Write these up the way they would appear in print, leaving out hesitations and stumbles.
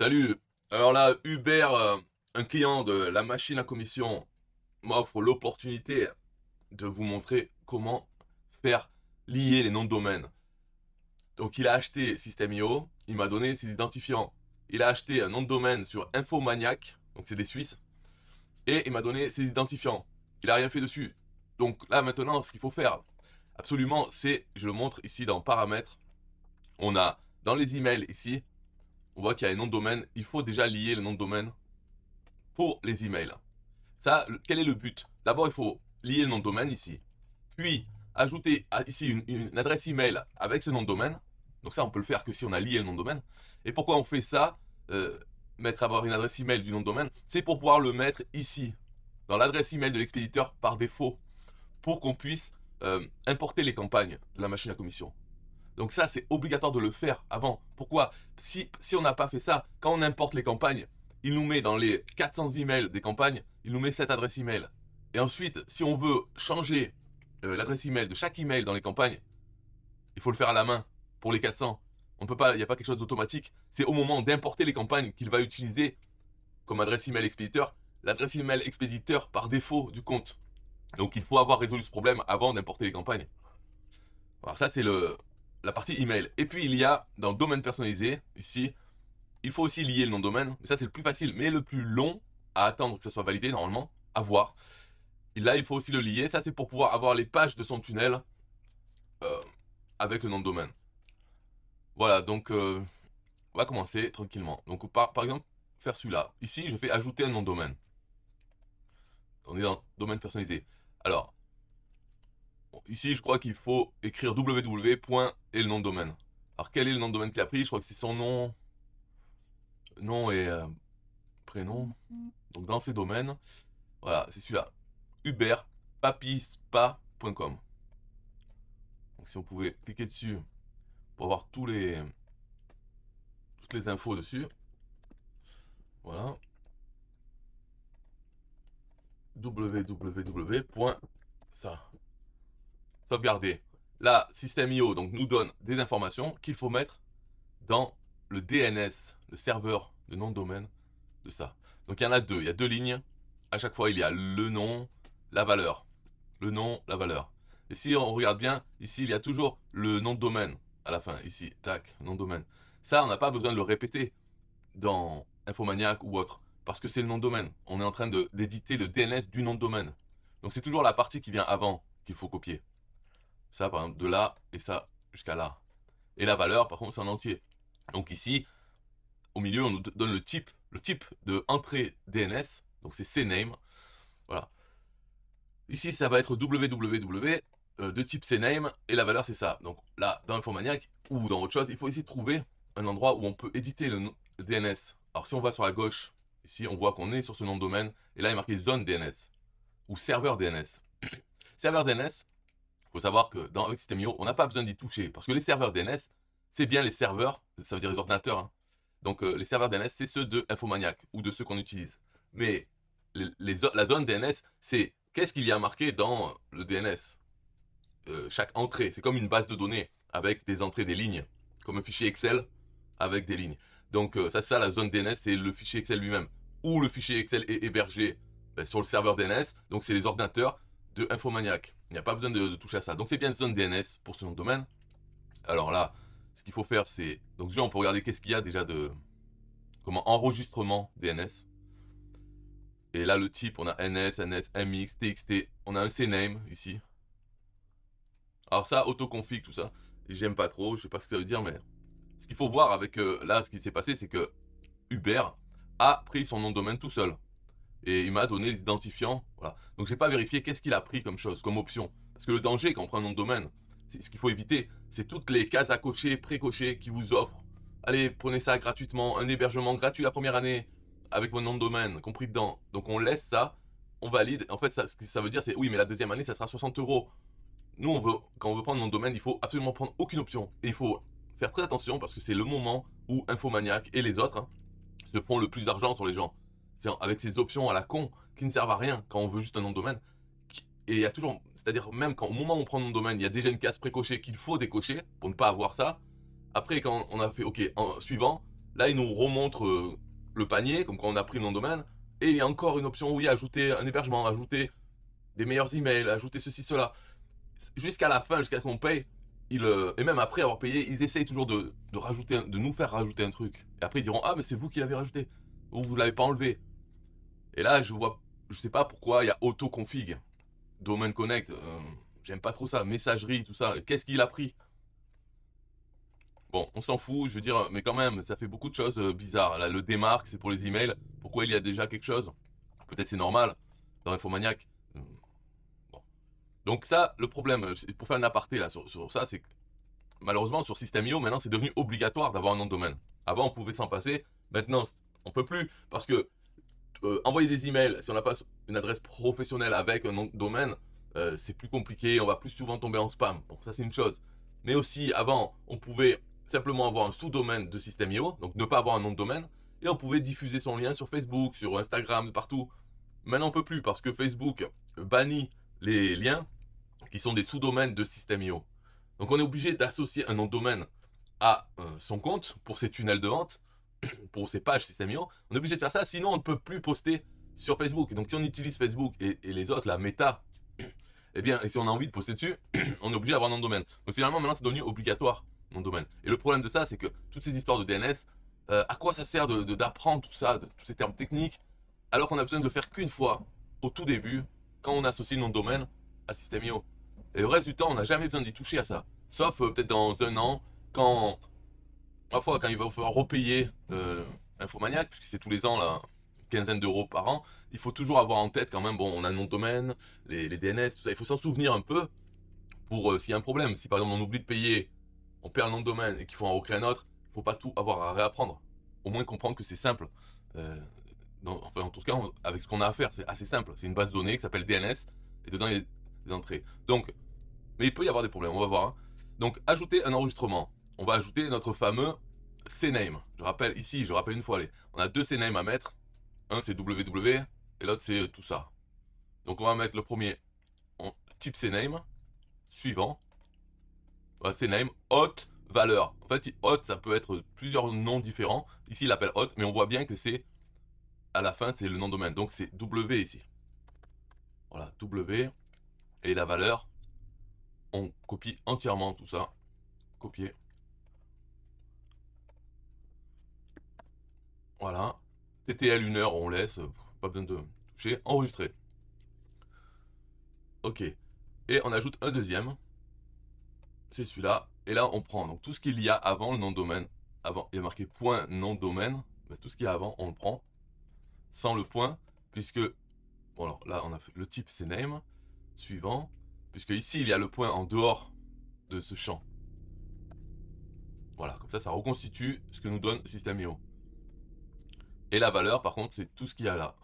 Salut. Alors là, Uber, un client de la machine à commission, m'offre l'opportunité de vous montrer comment faire lier les noms de domaine. Donc il a acheté System.io, il m'a donné ses identifiants. Il a acheté un nom de domaine sur Infomaniac, donc c'est des Suisses, et il m'a donné ses identifiants. Il a rien fait dessus. Donc là maintenant, ce qu'il faut faire, absolument, c'est, je le montre ici dans Paramètres, on a dans les emails ici, on voit qu'il y a les noms de domaine. Il faut déjà lier le nom de domaine pour les emails. Ça, quel est le but? D'abord, il faut lier le nom de domaine ici, puis ajouter ici une adresse email avec ce nom de domaine. Donc ça, on peut le faire que si on a lié le nom de domaine. Et pourquoi on fait ça, avoir une adresse email du nom de domaine? C'est pour pouvoir le mettre ici, dans l'adresse email de l'expéditeur par défaut, pour qu'on puisse importer les campagnes de la machine à commission. Donc ça, c'est obligatoire de le faire avant. Pourquoi? Si on n'a pas fait ça, quand on importe les campagnes, il nous met dans les 400 emails des campagnes, il nous met cette adresse email. Et ensuite, si on veut changer l'adresse email de chaque email dans les campagnes, il faut le faire à la main pour les 400. On peut pas, il n'y a pas quelque chose d'automatique. C'est au moment d'importer les campagnes qu'il va utiliser comme adresse email expéditeur, l'adresse email expéditeur par défaut du compte. Donc il faut avoir résolu ce problème avant d'importer les campagnes. Alors ça, c'est la partie email. Et puis il y a dans le domaine personnalisé, ici, il faut aussi lier le nom de domaine. Mais ça, c'est le plus facile, mais le plus long à attendre que ça soit validé, normalement, à voir. Et là, il faut aussi le lier. Ça, c'est pour pouvoir avoir les pages de son tunnel euh, avec le nom de domaine. Voilà, donc on va commencer tranquillement. Donc par exemple, faire celui-là. Ici, je fais ajouter un nom de domaine. On est dans domaine personnalisé. Alors, ici, je crois qu'il faut écrire www. et le nom de domaine. Alors, quel est le nom de domaine qu'il a pris? Je crois que c'est son nom et prénom. Donc, dans ces domaines, voilà, c'est celui-là. uberpapispa.com. Donc, si on pouvait cliquer dessus pour avoir toutes les infos dessus. Voilà. www.ça. Sauvegarder. Là, System.io donc, nous donne des informations qu'il faut mettre dans le DNS, le serveur de nom de domaine de ça. Donc il y en a deux, il y a deux lignes. À chaque fois, il y a le nom, la valeur. Le nom, la valeur. Et si on regarde bien, ici, il y a toujours le nom de domaine à la fin. Ici, tac, nom de domaine. Ça, on n'a pas besoin de le répéter dans Infomaniac ou autre, parce que c'est le nom de domaine. On est en train d'éditer le DNS du nom de domaine. Donc c'est toujours la partie qui vient avant qu'il faut copier. Ça, par exemple, de là et ça jusqu'à là. Et la valeur, par contre, c'est en entier. Donc ici, au milieu, on nous donne le type de entrée DNS. Donc c'est CNAME. Voilà. Ici, ça va être www de type CNAME et la valeur c'est ça. Donc là, dans Infomaniac ou dans autre chose, il faut essayer de trouver un endroit où on peut éditer le DNS. Alors si on va sur la gauche, ici on voit qu'on est sur ce nom de domaine et là il est marqué zone DNS ou serveur DNS. Serveur DNS, il faut savoir que avec System.io, on n'a pas besoin d'y toucher parce que les serveurs DNS, c'est bien les serveurs, ça veut dire les ordinateurs. Hein. Donc les serveurs DNS, c'est ceux de Infomaniac ou de ceux qu'on utilise. Mais la zone DNS, c'est qu'est-ce qu'il y a marqué dans le DNS. Chaque entrée, c'est comme une base de données avec des entrées, des lignes, comme un fichier Excel avec des lignes. Donc ça, c'est ça la zone DNS, c'est le fichier Excel lui-même. Ou le fichier Excel est hébergé sur le serveur DNS, donc c'est les ordinateurs de Infomaniac. Il n'y a pas besoin de toucher à ça. Donc c'est bien une zone DNS pour ce nom de domaine. Alors là, ce qu'il faut faire, c'est... Donc déjà, on peut regarder qu'est-ce qu'il y a déjà de... Comment enregistrement DNS. Et là, le type, on a NS, NS, MX, TXT. On a un CNAME ici. Alors ça, autoconfig, tout ça. J'aime pas trop, je sais pas ce que ça veut dire, mais... Ce qu'il faut voir avec... là, ce qui s'est passé, c'est que Uber a pris son nom de domaine tout seul. Et il m'a donné les identifiants. Voilà. Donc j'ai pas vérifié qu'est-ce qu'il a pris comme chose, comme option. Parce que le danger quand on prend un nom de domaine, ce qu'il faut éviter, c'est toutes les cases à cocher, pré-cocher qui vous offrent. Allez, prenez ça gratuitement, un hébergement gratuit la première année, avec mon nom de domaine, compris dedans. Donc on laisse ça, on valide. En fait, ce que ça veut dire, c'est oui, mais la deuxième année, ça sera 60 euros. Nous, quand on veut prendre un nom de domaine, il faut absolument prendre aucune option. Et il faut faire très attention parce que c'est le moment où Infomaniac et les autres se font le plus d'argent sur les gens. C'est avec ces options à la con qui ne servent à rien quand on veut juste un nom de domaine. Et il y a toujours, c'est-à-dire même quand au moment où on prend un nom de domaine, il y a déjà une case précochée qu'il faut décocher pour ne pas avoir ça. Après, quand on a fait OK, suivant, Là, il nous remontre le panier, comme quand on a pris le nom de domaine. Et il y a encore une option, oui, ajouter un hébergement, ajouter des meilleurs emails, ajouter ceci, cela. Jusqu'à la fin, jusqu'à ce qu'on paye, et même après avoir payé, ils essayent toujours de rajouter, de nous faire rajouter un truc. Et après, ils diront, ah, mais c'est vous qui l'avez rajouté. Ou vous l'avez pas enlevé. Et là, je sais pas pourquoi il y a auto-config. Domain Connect, j'aime pas trop ça. Messagerie, tout ça. Qu'est-ce qu'il a pris? Bon, on s'en fout, je veux dire, mais quand même, ça fait beaucoup de choses bizarres. Là, le démarque, c'est pour les emails. Pourquoi il y a déjà quelque chose? Peut-être c'est normal. Dans Infomaniac. Bon. Donc ça, le problème, pour faire un aparté là sur ça, c'est que malheureusement sur System.io, maintenant c'est devenu obligatoire d'avoir un nom de domaine. Avant on pouvait s'en passer, maintenant on peut plus parce que envoyer des emails, si on n'a pas une adresse professionnelle avec un nom de domaine, c'est plus compliqué, on va plus souvent tomber en spam. Bon, ça c'est une chose. Mais aussi, avant, on pouvait simplement avoir un sous-domaine de System.io, donc ne pas avoir un nom de domaine, et on pouvait diffuser son lien sur Facebook, sur Instagram, partout. Maintenant, on peut plus parce que Facebook bannit les liens qui sont des sous-domaines de System.io. Donc, on est obligé d'associer un nom de domaine à son compte pour ses tunnels de vente, pour ses pages System.io. On est obligé de faire ça, sinon on ne peut plus poster sur Facebook. Donc, si on utilise Facebook et les autres, la Meta, eh bien, et si on a envie de poster dessus, on est obligé d'avoir un nom de domaine. Donc, finalement, maintenant, c'est devenu obligatoire, nom de domaine. Et le problème de ça, c'est que toutes ces histoires de DNS, à quoi ça sert d'apprendre tout ça, tous ces termes techniques, alors qu'on a besoin de le faire qu'une fois, au tout début, quand on associe le nom de domaine à System.io. Et le reste du temps, on n'a jamais besoin d'y toucher à ça. Sauf peut-être dans un an, quand, parfois, quand il va falloir repayer Infomaniac, puisque c'est tous les ans, là, une quinzaine d'euros par an, il faut toujours avoir en tête quand même, bon, on a le nom de domaine, les DNS, tout ça, il faut s'en souvenir un peu pour s'il y a un problème. Si par exemple on oublie de payer, on perd le nom de domaine et qu'il faut en recréer un autre, il ne faut pas tout avoir à réapprendre. Au moins comprendre que c'est simple. Enfin, en tout cas, avec ce qu'on a à faire, c'est assez simple. C'est une base de données qui s'appelle DNS et dedans il y a des entrées. Donc, mais il peut y avoir des problèmes, on va voir. Hein. Donc, ajouter un enregistrement. On va ajouter notre fameux CNAME. Je rappelle ici, je rappelle une fois, allez, on a deux CNAME à mettre. Un c'est www et l'autre c'est tout ça. Donc on va mettre le premier en type CNAME, suivant. CNAME, hot, valeur. En fait, hot ça peut être plusieurs noms différents. Ici il appelle hot, mais on voit bien que c'est à la fin c'est le nom de domaine. Donc c'est W ici. Voilà, W. Et la valeur, on copie entièrement tout ça. Copier. Voilà. TTL 1 heure, on laisse. Pas besoin de toucher. Enregistrer. Ok. Et on ajoute un deuxième. C'est celui-là. Et là, on prend donc tout ce qu'il y a avant le nom de domaine. Avant, il y a marqué point nom de domaine. Ben, tout ce qu'il y a avant, on le prend. Sans le point. Puisque, bon alors là, on a fait le type c'est name. Suivant. Puisque ici, il y a le point en dehors de ce champ. Voilà, comme ça reconstitue ce que nous donne System.io. Et la valeur, par contre, c'est tout ce qu'il y a là.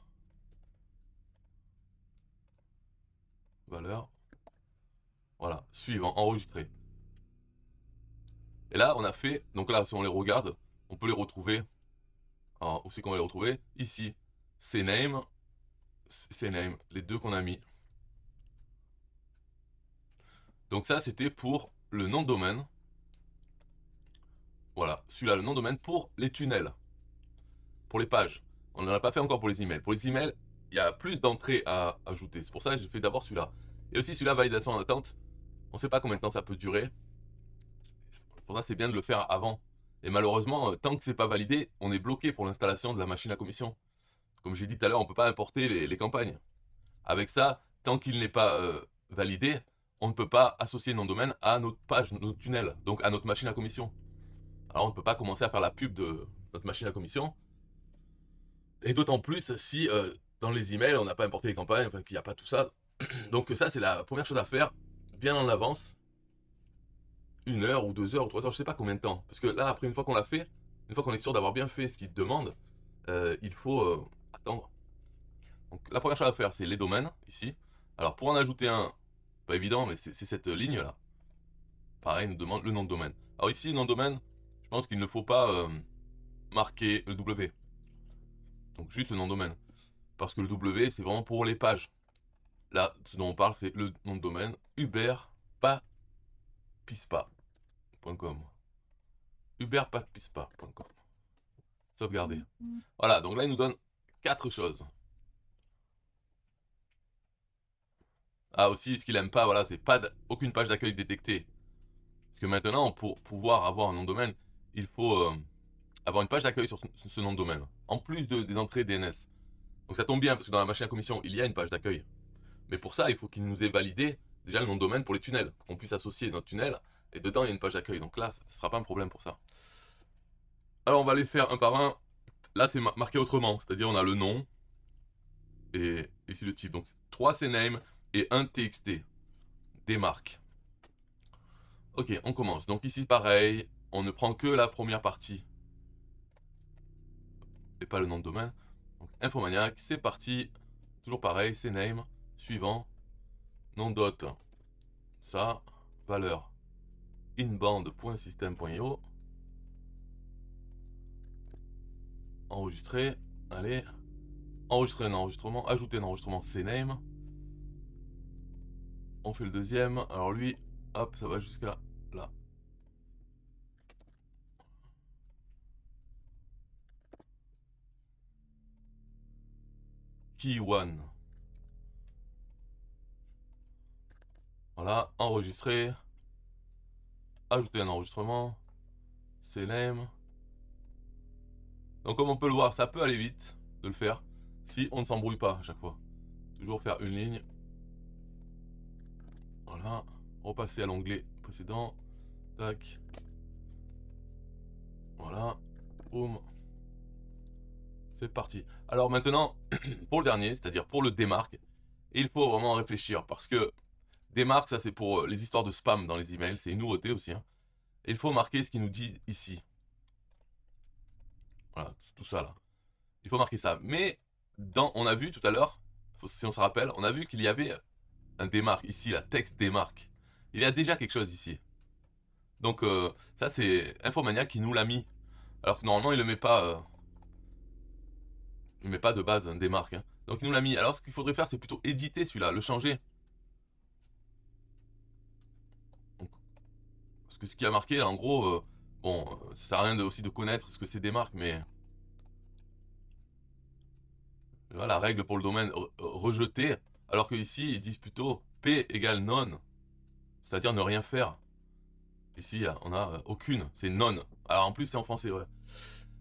Valeur. Voilà, suivant, enregistré. Et là, on a fait, donc là, si on les regarde, on peut les retrouver. Alors, où c'est qu'on va les retrouver? Ici, CNAME, les deux qu'on a mis. Donc ça, c'était pour le nom de domaine. Voilà, celui-là, le nom de domaine pour les tunnels. Pour les pages. On n'en a pas fait encore pour les emails. Pour les emails, il y a plus d'entrées à ajouter. C'est pour ça que j'ai fait d'abord celui-là. Et aussi celui-là, validation en attente. On ne sait pas combien de temps ça peut durer. Pour ça, c'est bien de le faire avant. Et malheureusement, tant que c'est pas validé, on est bloqué pour l'installation de la machine à commission. Comme j'ai dit tout à l'heure, on ne peut pas importer les campagnes. Avec ça, tant qu'il n'est pas validé, on ne peut pas associer nom de domaine à notre page, notre tunnel, donc à notre machine à commission. Alors on ne peut pas commencer à faire la pub de notre machine à commission. Et d'autant plus si dans les emails, on n'a pas importé les campagnes, enfin qu'il n'y a pas tout ça. Donc ça, c'est la première chose à faire, bien en avance. 1 heure ou 2 heures ou 3 heures, je sais pas combien de temps. Parce que là, après, une fois qu'on l'a fait, une fois qu'on est sûr d'avoir bien fait ce qu'il demande, il faut attendre. Donc la première chose à faire, c'est les domaines, ici. Alors pour en ajouter un, pas évident, mais c'est cette ligne-là. Pareil, il nous demande le nom de domaine. Alors ici, le nom de domaine, je pense qu'il ne faut pas marquer le W. Donc juste le nom de domaine. Parce que le W, c'est vraiment pour les pages. Là, ce dont on parle, c'est le nom de domaine uberpapispa.com. uberpapispa.com. sauvegarder. Voilà, donc là, il nous donne 4 choses. Ah, aussi, ce qu'il aime pas, voilà, c'est pas aucune page d'accueil détectée. Parce que maintenant, pour pouvoir avoir un nom de domaine, il faut avoir une page d'accueil sur ce nom de domaine. En plus des entrées DNS. Donc ça tombe bien, parce que dans la machine à commission, il y a une page d'accueil. Mais pour ça, il faut qu'il nous ait validé déjà le nom de domaine pour les tunnels. Qu'on puisse associer notre tunnel, et dedans, il y a une page d'accueil. Donc là, ce ne sera pas un problème pour ça. Alors, on va les faire un par un. Là, c'est marqué autrement. C'est-à-dire, on a le nom, et ici le type. Donc 3 CNAME et 1 TXT. Des marques. Ok, on commence. Donc ici, pareil, on ne prend que la première partie. Et pas le nom de domaine. Donc Infomaniac, c'est parti. Toujours pareil, CNAME. Suivant. Nom dot. Ça. Valeur. Inbound.system.io. Enregistrer. Allez. Enregistrer un enregistrement. Ajouter un enregistrement CNAME. On fait le deuxième. Alors lui, hop, ça va jusqu'à là. Key 1. Voilà, enregistrer. Ajouter un enregistrement. CNAME. Donc comme on peut le voir, ça peut aller vite de le faire si on ne s'embrouille pas à chaque fois. Toujours faire une ligne. Voilà. Repasser à l'onglet précédent. Tac. Voilà. Boum. C'est parti. Alors maintenant, pour le dernier, c'est-à-dire pour le démarque, il faut vraiment réfléchir parce que démarque, ça c'est pour les histoires de spam dans les emails, c'est une nouveauté aussi. Hein. Et il faut marquer ce qu'il nous dit ici. Voilà, tout ça là. Il faut marquer ça. Mais on a vu tout à l'heure, si on se rappelle, on a vu qu'il y avait un démarque ici, la texte démarque. Il y a déjà quelque chose ici. Donc ça c'est Infomaniac qui nous l'a mis. Alors que normalement il ne le met pas. Il ne met pas de base un démarque. Hein. Donc il nous l'a mis. Alors ce qu'il faudrait faire c'est plutôt éditer celui-là, le changer. Donc, parce que ce qui a marqué là, en gros, bon, ça sert à rien aussi de connaître ce que c'est démarque, mais voilà, la règle pour le domaine rejeté, alors que ici ils disent plutôt P égale non, c'est-à-dire ne rien faire. Ici on a aucune, c'est non. Alors en plus c'est en français, ouais.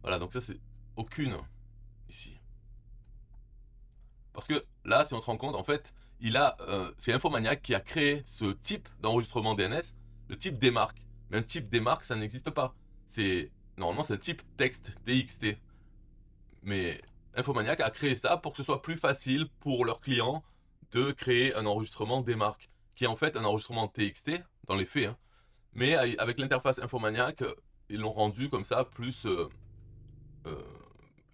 Voilà, donc ça c'est aucune ici. Parce que là, si on se rend compte, en fait, c'est Infomaniac qui a créé ce type d'enregistrement DNS, le type démarque. Mais un type démarque, ça n'existe pas. Normalement, c'est un type texte, TXT. Mais Infomaniac a créé ça pour que ce soit plus facile pour leurs clients de créer un enregistrement démarque, qui est en fait un enregistrement TXT, dans les faits. Hein. Mais avec l'interface Infomaniac, ils l'ont rendu comme ça, plus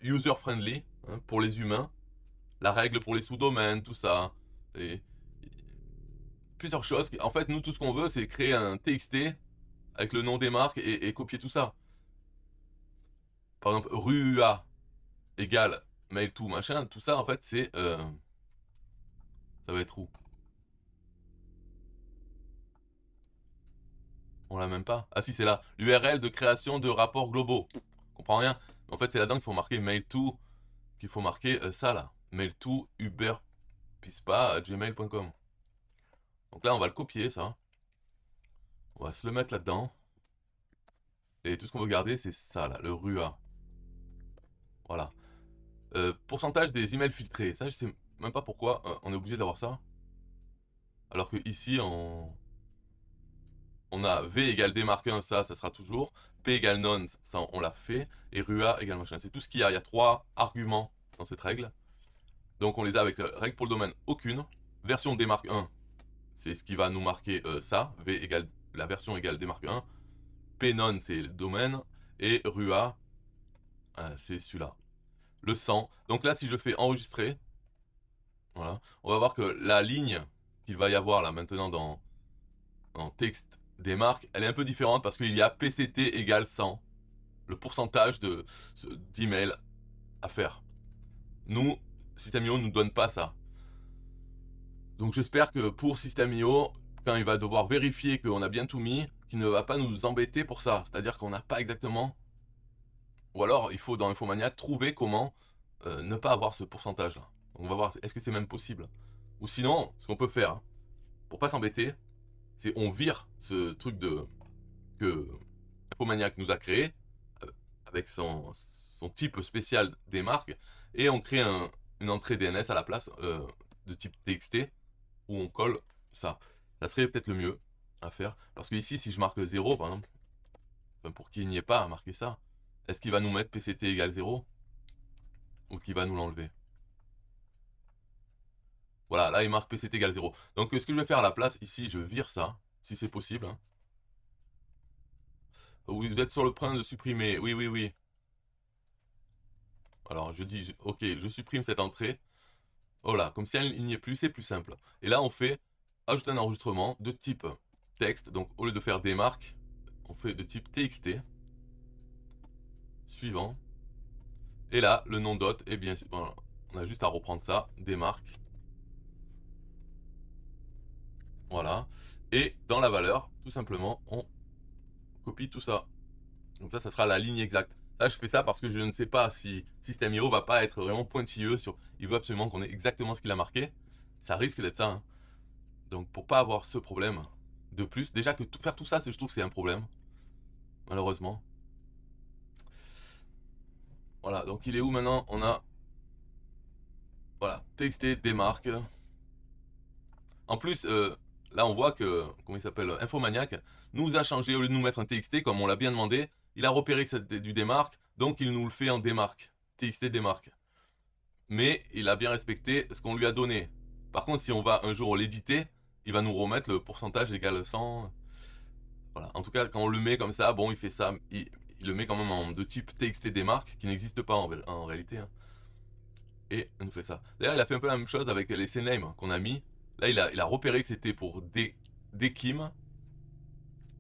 user-friendly, hein, pour les humains. La règle pour les sous-domaines, tout ça. Et plusieurs choses. En fait, nous, tout ce qu'on veut, c'est créer un TXT avec le nom des marques et copier tout ça. Par exemple, RUA égale mail to machin, tout ça, en fait, c'est... ça va être où? On l'a même pas. Ah si, c'est là. L'URL de création de rapports globaux. On comprend rien. En fait, c'est là-dedans qu'il faut marquer mail to, qu'il faut marquer ça là. Mail to uberpispa@gmail.com. Donc là, on va le copier, ça. On va se le mettre là-dedans. Et tout ce qu'on veut garder, c'est ça, là, le RUA. Voilà. Pourcentage des emails filtrés. Ça, je sais même pas pourquoi on est obligé d'avoir ça. Alors que ici, on a V égale D marque 1, ça sera toujours. P égale non, ça, on l'a fait. Et RUA égale machin. C'est tout ce qu'il y a. Il y a 3 arguments dans cette règle. Donc, on les a avec règle pour le domaine, aucune. Version D marque 1, c'est ce qui va nous marquer ça. V égale la version égale D marque 1. P non, c'est le domaine. Et RUA, c'est celui-là. Le 100. Donc là, si je fais enregistrer, voilà, on va voir que la ligne qu'il va y avoir là maintenant dans texte des marques, elle est un peu différente parce qu'il y a PCT égale 100, le pourcentage d'emails à faire. Nous, System.io ne nous donne pas ça. Donc j'espère que pour System.io, quand il va devoir vérifier qu'on a bien tout mis, qu'il ne va pas nous embêter pour ça. C'est-à-dire qu'on n'a pas exactement Ou alors, il faut dans Infomaniac trouver comment ne pas avoir ce pourcentage-là. On va voir, est-ce que c'est même possible? Ou sinon, ce qu'on peut faire, hein, pour pas s'embêter, c'est on vire ce truc que Infomaniac nous a créé, euh, avec son type spécial des marques, et on crée une entrée DNS à la place de type TXT, où on colle ça. Ça serait peut-être le mieux à faire. Parce que ici, si je marque 0, par exemple, enfin, pour qu'il n'y ait pas à marquer ça, est-ce qu'il va nous mettre PCT égale 0 ou qu'il va nous l'enlever? Voilà, là il marque PCT égale 0. Donc ce que je vais faire à la place, ici, je vire ça, si c'est possible, hein. Vous êtes sur le point de supprimer, oui, oui, oui. Alors je dis, ok, je supprime cette entrée. Voilà, comme si il n'y est plus, c'est plus simple. Et là on fait ajouter un enregistrement de type texte. Donc au lieu de faire des marques, on fait de type TXT. Suivant. Et là, le nom dot, et bien voilà, on a juste à reprendre ça, des marques. Voilà. Et dans la valeur, tout simplement, on copie tout ça. Donc ça sera la ligne exacte. Ça, je fais ça parce que je ne sais pas si System.io va pas être vraiment pointilleux sur... Il veut absolument qu'on ait exactement ce qu'il a marqué. Ça risque d'être ça, hein. Donc pour pas avoir ce problème de plus, déjà que faire tout ça, je trouve que c'est un problème. Malheureusement. Voilà, donc il est où maintenant? On a... Voilà, TXT, démarque. En plus, là on voit que, comment il s'appelle, Infomaniac, nous a changé, au lieu de nous mettre un TXT comme on l'a bien demandé, il a repéré que c'était du démarque, donc il nous le fait en démarque. TXT démarque. Mais il a bien respecté ce qu'on lui a donné. Par contre, si on va un jour l'éditer, il va nous remettre le pourcentage égal 100. Voilà. En tout cas, quand on le met comme ça, bon, il fait ça, il le met quand même en de type TXT démarque, qui n'existe pas en réalité, hein. Et il nous fait ça. D'ailleurs, il a fait un peu la même chose avec les CNAME qu'on a mis. Là, il a repéré que c'était pour DKIM,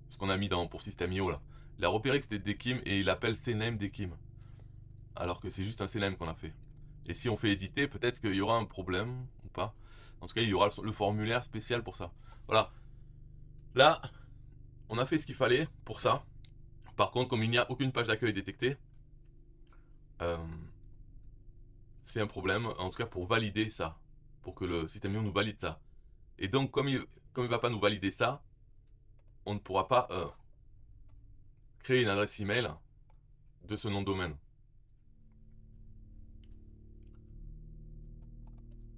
ce qu'on a mis pour System.io là. Il a repéré que c'était DKIM et il appelle CNAME DKIM. Alors que c'est juste un CNAME qu'on a fait. Et si on fait éditer, peut-être qu'il y aura un problème ou pas. En tout cas, il y aura le formulaire spécial pour ça. Voilà. Là, on a fait ce qu'il fallait pour ça. Par contre, comme il n'y a aucune page d'accueil détectée, c'est un problème. En tout cas, pour valider ça. Pour que le System.io nous valide ça. Et donc, comme il va pas nous valider ça, on ne pourra pas créer une adresse email de ce nom de domaine.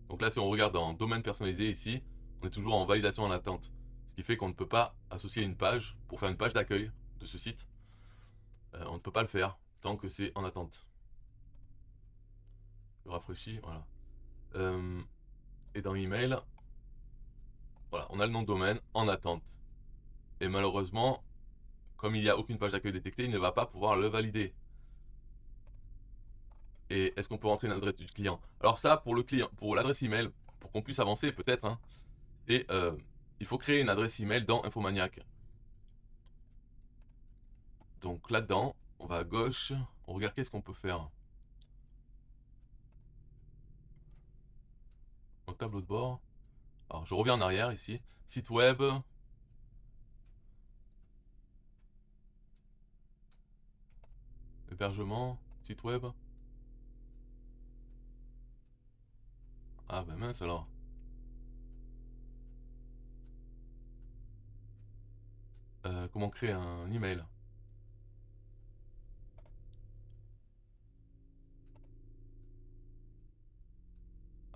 Donc là, si on regarde dans domaine personnalisé ici, on est toujours en validation en attente. Ce qui fait qu'on ne peut pas associer une page pour faire une page d'accueil de ce site. On ne peut pas le faire tant que c'est en attente. Je rafraîchis, voilà. Et dans email, voilà, on a le nom de domaine en attente. Et malheureusement, comme il n'y a aucune page d'accueil détectée, il ne va pas pouvoir le valider. Et est-ce qu'on peut rentrer une adresse du client? Alors ça, pour le client, pour l'adresse email, pour qu'on puisse avancer peut-être, hein, et il faut créer une adresse email dans Infomaniac. Donc là-dedans, on va à gauche, on regarde qu'est-ce qu'on peut faire. Au tableau de bord. Alors je reviens en arrière ici. Site web. Hébergement. Site web. Ah ben mince alors. Comment créer un email?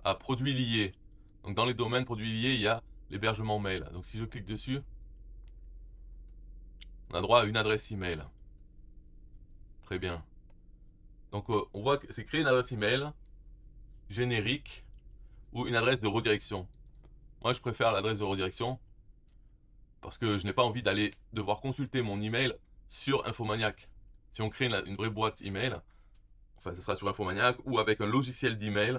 Ah, produits liés. Donc dans les domaines produits liés, il y a l'hébergement mail. Donc si je clique dessus, on a droit à une adresse email. Très bien. Donc on voit que c'est créer une adresse email générique ou une adresse de redirection. Moi je préfère l'adresse de redirection parce que je n'ai pas envie d'aller devoir consulter mon email sur Infomaniac. Si on crée une vraie boîte email, enfin ce sera sur Infomaniac ou avec un logiciel d'email,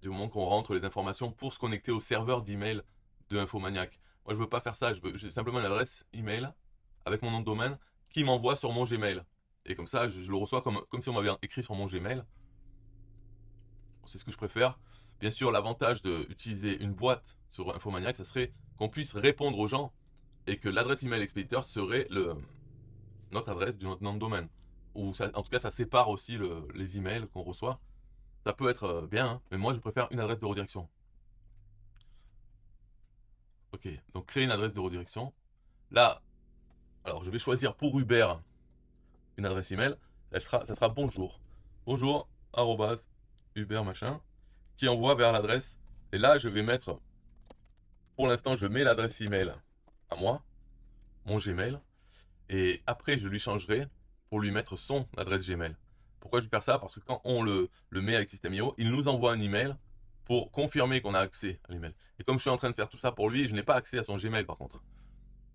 du moment qu'on rentre les informations pour se connecter au serveur d'email de Infomaniac. Moi je veux pas faire ça, je veux simplement une adresse email avec mon nom de domaine qui m'envoie sur mon Gmail. Et comme ça, je le reçois comme si on m'avait écrit sur mon Gmail. C'est ce que je préfère. Bien sûr, l'avantage d'utiliser une boîte sur Infomaniac, ça serait qu'on puisse répondre aux gens et que l'adresse email expéditeur serait notre adresse de notre nom de domaine. ou ça, en tout cas ça sépare aussi les emails qu'on reçoit. Ça peut être bien, hein, mais moi je préfère une adresse de redirection. Ok, donc créer une adresse de redirection. Là, alors je vais choisir pour Uber une adresse email. Ça sera bonjour. Bonjour, arrobase, Uber machin, qui envoie vers l'adresse. Et là, je vais mettre, pour l'instant, je mets l'adresse email à moi, mon Gmail. Et après, je lui changerai pour lui mettre son adresse Gmail. Pourquoi je vais faire ça? Parce que quand on le met avec System.io, il nous envoie un email pour confirmer qu'on a accès à l'email. Et comme je suis en train de faire tout ça pour lui, je n'ai pas accès à son Gmail par contre.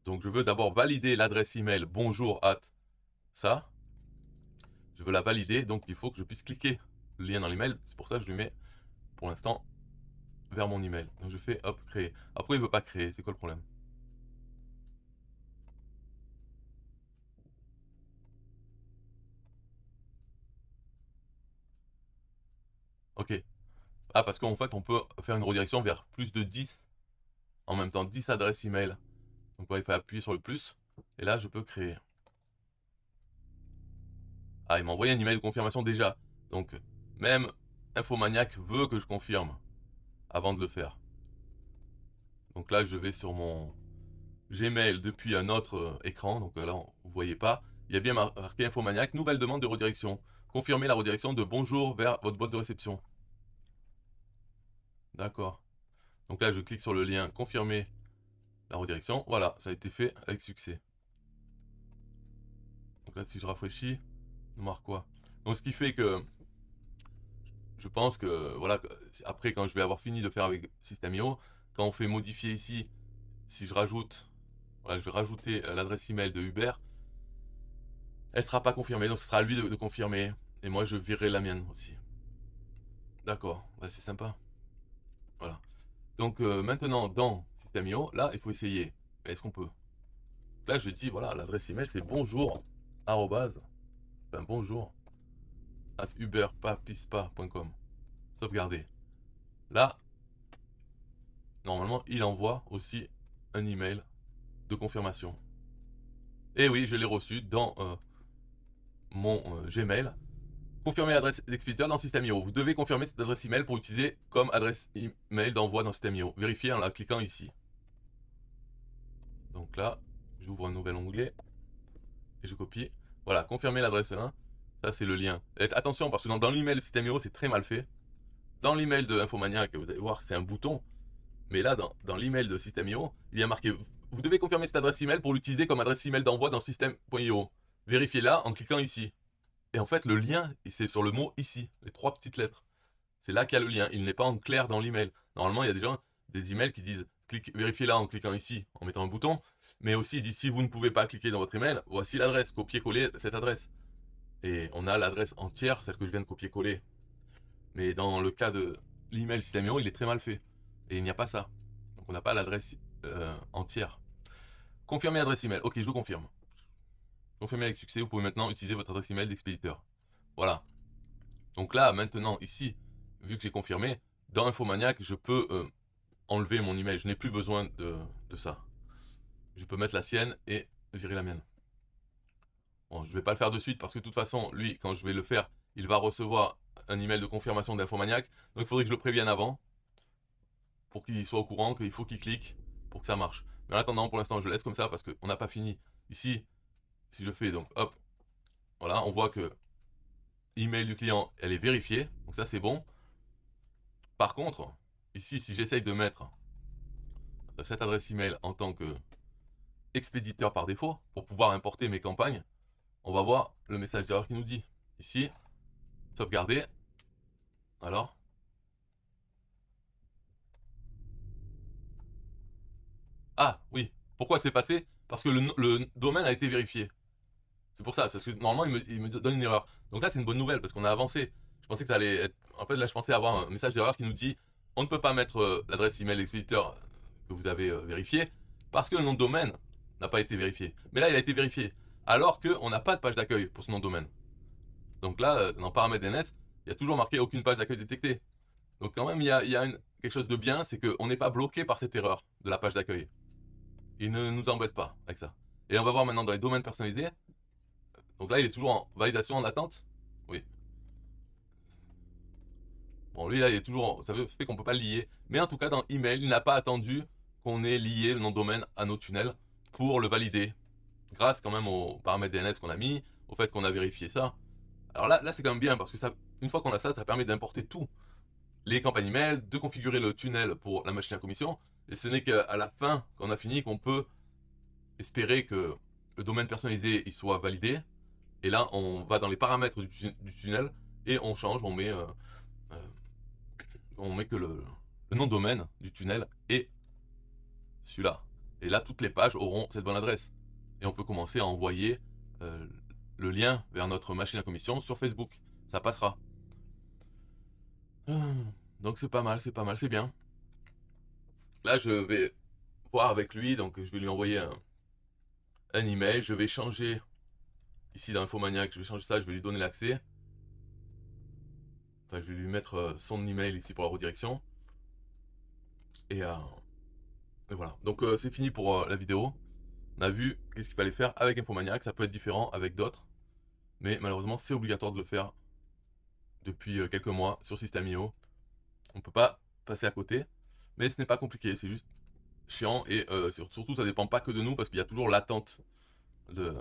Donc je veux d'abord valider l'adresse email bonjour at ça. Je veux la valider, donc il faut que je puisse cliquer le lien dans l'email. C'est pour ça que je lui mets pour l'instant vers mon email. Donc je fais hop, créer. Après il veut pas créer, c'est quoi le problème? Ok. Ah, parce qu'en fait on peut faire une redirection vers plus de 10 en même temps, 10 adresses email. Donc il faut appuyer sur le plus. Et là je peux créer. Ah, il m'a envoyé un email de confirmation déjà. Donc même Infomaniac veut que je confirme avant de le faire. Donc là je vais sur mon Gmail depuis un autre écran, donc là vous voyez pas, il y a bien marqué Infomaniac, nouvelle demande de redirection. Confirmez la redirection de bonjour vers votre boîte de réception. D'accord. Donc là je clique sur le lien confirmer la redirection. Voilà, ça a été fait avec succès. Donc là si je rafraîchis, il marque quoi? Donc ce qui fait que je pense que voilà, après quand je vais avoir fini de faire avec System.io, quand on fait modifier ici, si je rajoute, voilà, je vais rajouter l'adresse email de Uber, elle sera pas confirmée, donc ce sera à lui de confirmer. Et moi, je virerai la mienne aussi. D'accord, bah, c'est sympa. Voilà. Donc maintenant, dans System.io, là, il faut essayer. Est-ce qu'on peut? Là, je dis, voilà, l'adresse email, c'est bonjour, arrobase, enfin bonjour, at uberpapispa.com. Sauvegarder. Là, normalement, il envoie aussi un email de confirmation. Et oui, je l'ai reçu dans mon Gmail. Confirmer l'adresse d'expéditeur dans System.io. Vous devez confirmer cette adresse email pour utiliser comme adresse email d'envoi dans System.io. Vérifiez en la cliquant ici. Donc là, j'ouvre un nouvel onglet et je copie. Voilà, confirmer l'adresse 1. Ça, c'est le lien. Et attention, parce que dans l'email de System.io, c'est très mal fait. Dans l'email de Infomaniac, vous allez voir, c'est un bouton. Mais là, dans l'email de System.io, il y a marqué vous devez confirmer cette adresse email pour l'utiliser comme adresse email d'envoi dans System.io. Vérifiez là en cliquant ici. Et en fait, le lien, c'est sur le mot ici, les 3 petites lettres. C'est là qu'il y a le lien. Il n'est pas en clair dans l'email. Normalement, il y a déjà des emails qui disent vérifiez là en cliquant ici, en mettant un bouton. Mais aussi, il dit si vous ne pouvez pas cliquer dans votre email, voici l'adresse, copier-coller cette adresse. Et on a l'adresse entière, celle que je viens de copier-coller. Mais dans le cas de l'email System.io, il est très mal fait. Et il n'y a pas ça. Donc on n'a pas l'adresse entière. Confirmer l'adresse email. Ok, je vous confirme. Confirmer avec succès, vous pouvez maintenant utiliser votre adresse email d'expéditeur. Voilà. Donc là, maintenant, ici, vu que j'ai confirmé, dans Infomaniac, je peux enlever mon email. Je n'ai plus besoin de ça. Je peux mettre la sienne et virer la mienne. Bon, je ne vais pas le faire de suite parce que de toute façon, lui, quand je vais le faire, il va recevoir un email de confirmation d'Infomaniac. Donc il faudrait que je le prévienne avant pour qu'il soit au courant qu'il faut qu'il clique pour que ça marche. Mais en attendant, pour l'instant, je laisse comme ça parce qu'on n'a pas fini. Ici, si je fais donc hop, voilà, on voit que email du client, elle est vérifiée. Donc ça, c'est bon. Par contre, ici, si j'essaye de mettre cette adresse email en tant que expéditeur par défaut, pour pouvoir importer mes campagnes, on va voir le message d'erreur qui nous dit. Ici, sauvegarder. Alors, ah oui, pourquoi c'est passé? Parce que le domaine a été vérifié. C'est pour ça, parce que normalement il me donne une erreur. Donc là c'est une bonne nouvelle parce qu'on a avancé. Je pensais que ça allait être... En fait là je pensais avoir un message d'erreur qui nous dit on ne peut pas mettre l'adresse email expéditeur que vous avez vérifié parce que le nom de domaine n'a pas été vérifié. Mais là il a été vérifié. Alors qu'on n'a pas de page d'accueil pour ce nom de domaine. Donc là, dans paramètres DNS, il y a toujours marqué aucune page d'accueil détectée. Donc quand même il y a quelque chose de bien, c'est qu'on n'est pas bloqué par cette erreur de la page d'accueil. Il ne nous embête pas avec ça. Et on va voir maintenant dans les domaines personnalisés. Donc là, il est toujours en validation en attente. Oui. Bon, lui, là, il est toujours. Ça fait qu'on peut pas le lier. Mais en tout cas, dans email, il n'a pas attendu qu'on ait lié le nom de domaine à nos tunnels pour le valider. Grâce quand même aux paramètres DNS qu'on a mis, au fait qu'on a vérifié ça. Alors là c'est quand même bien parce que ça, une fois qu'on a ça, ça permet d'importer tout. Les campagnes email, de configurer le tunnel pour la machine à commission. Et ce n'est qu'à la fin, quand on a fini, qu'on peut espérer que le domaine personnalisé il soit validé. Et là, on va dans les paramètres du tunnel et on change, on met que le nom de domaine du tunnel et celui-là. Et là, toutes les pages auront cette bonne adresse. Et on peut commencer à envoyer euh, le lien vers notre machine à commission sur Facebook. Ça passera. Donc c'est pas mal, c'est pas mal, c'est bien. Là, je vais voir avec lui, donc je vais lui envoyer un email. Je vais changer ici dans Infomaniac, je vais changer ça, je vais lui donner l'accès. Enfin, je vais lui mettre son email ici pour la redirection. Et voilà. Donc c'est fini pour la vidéo. On a vu qu'est-ce qu'il fallait faire avec Infomaniac. Ça peut être différent avec d'autres. Mais malheureusement, c'est obligatoire de le faire depuis quelques mois sur System.io. On ne peut pas passer à côté. Mais ce n'est pas compliqué. C'est juste chiant. Et surtout, ça ne dépend pas que de nous parce qu'il y a toujours l'attente de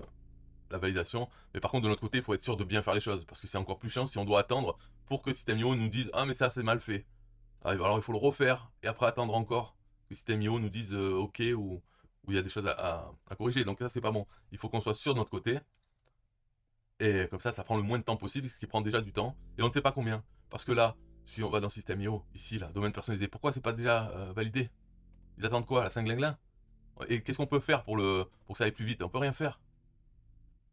la validation. Mais par contre, de notre côté, il faut être sûr de bien faire les choses. Parce que c'est encore plus chiant si on doit attendre pour que System.io nous dise ah, mais ça, c'est mal fait. Alors il faut le refaire. Et après, attendre encore que System.io nous dise OK ou il y a des choses à corriger. Donc ça, c'est pas bon. Il faut qu'on soit sûr de notre côté. Et comme ça prend le moins de temps possible, ce qui prend déjà du temps. Et on ne sait pas combien. Parce que là, si on va dans System.io, ici, là, domaine personnalisé, pourquoi c'est pas déjà validé? Ils attendent quoi, la 5 là? Et qu'est-ce qu'on peut faire pour que ça aille plus vite? On peut rien faire.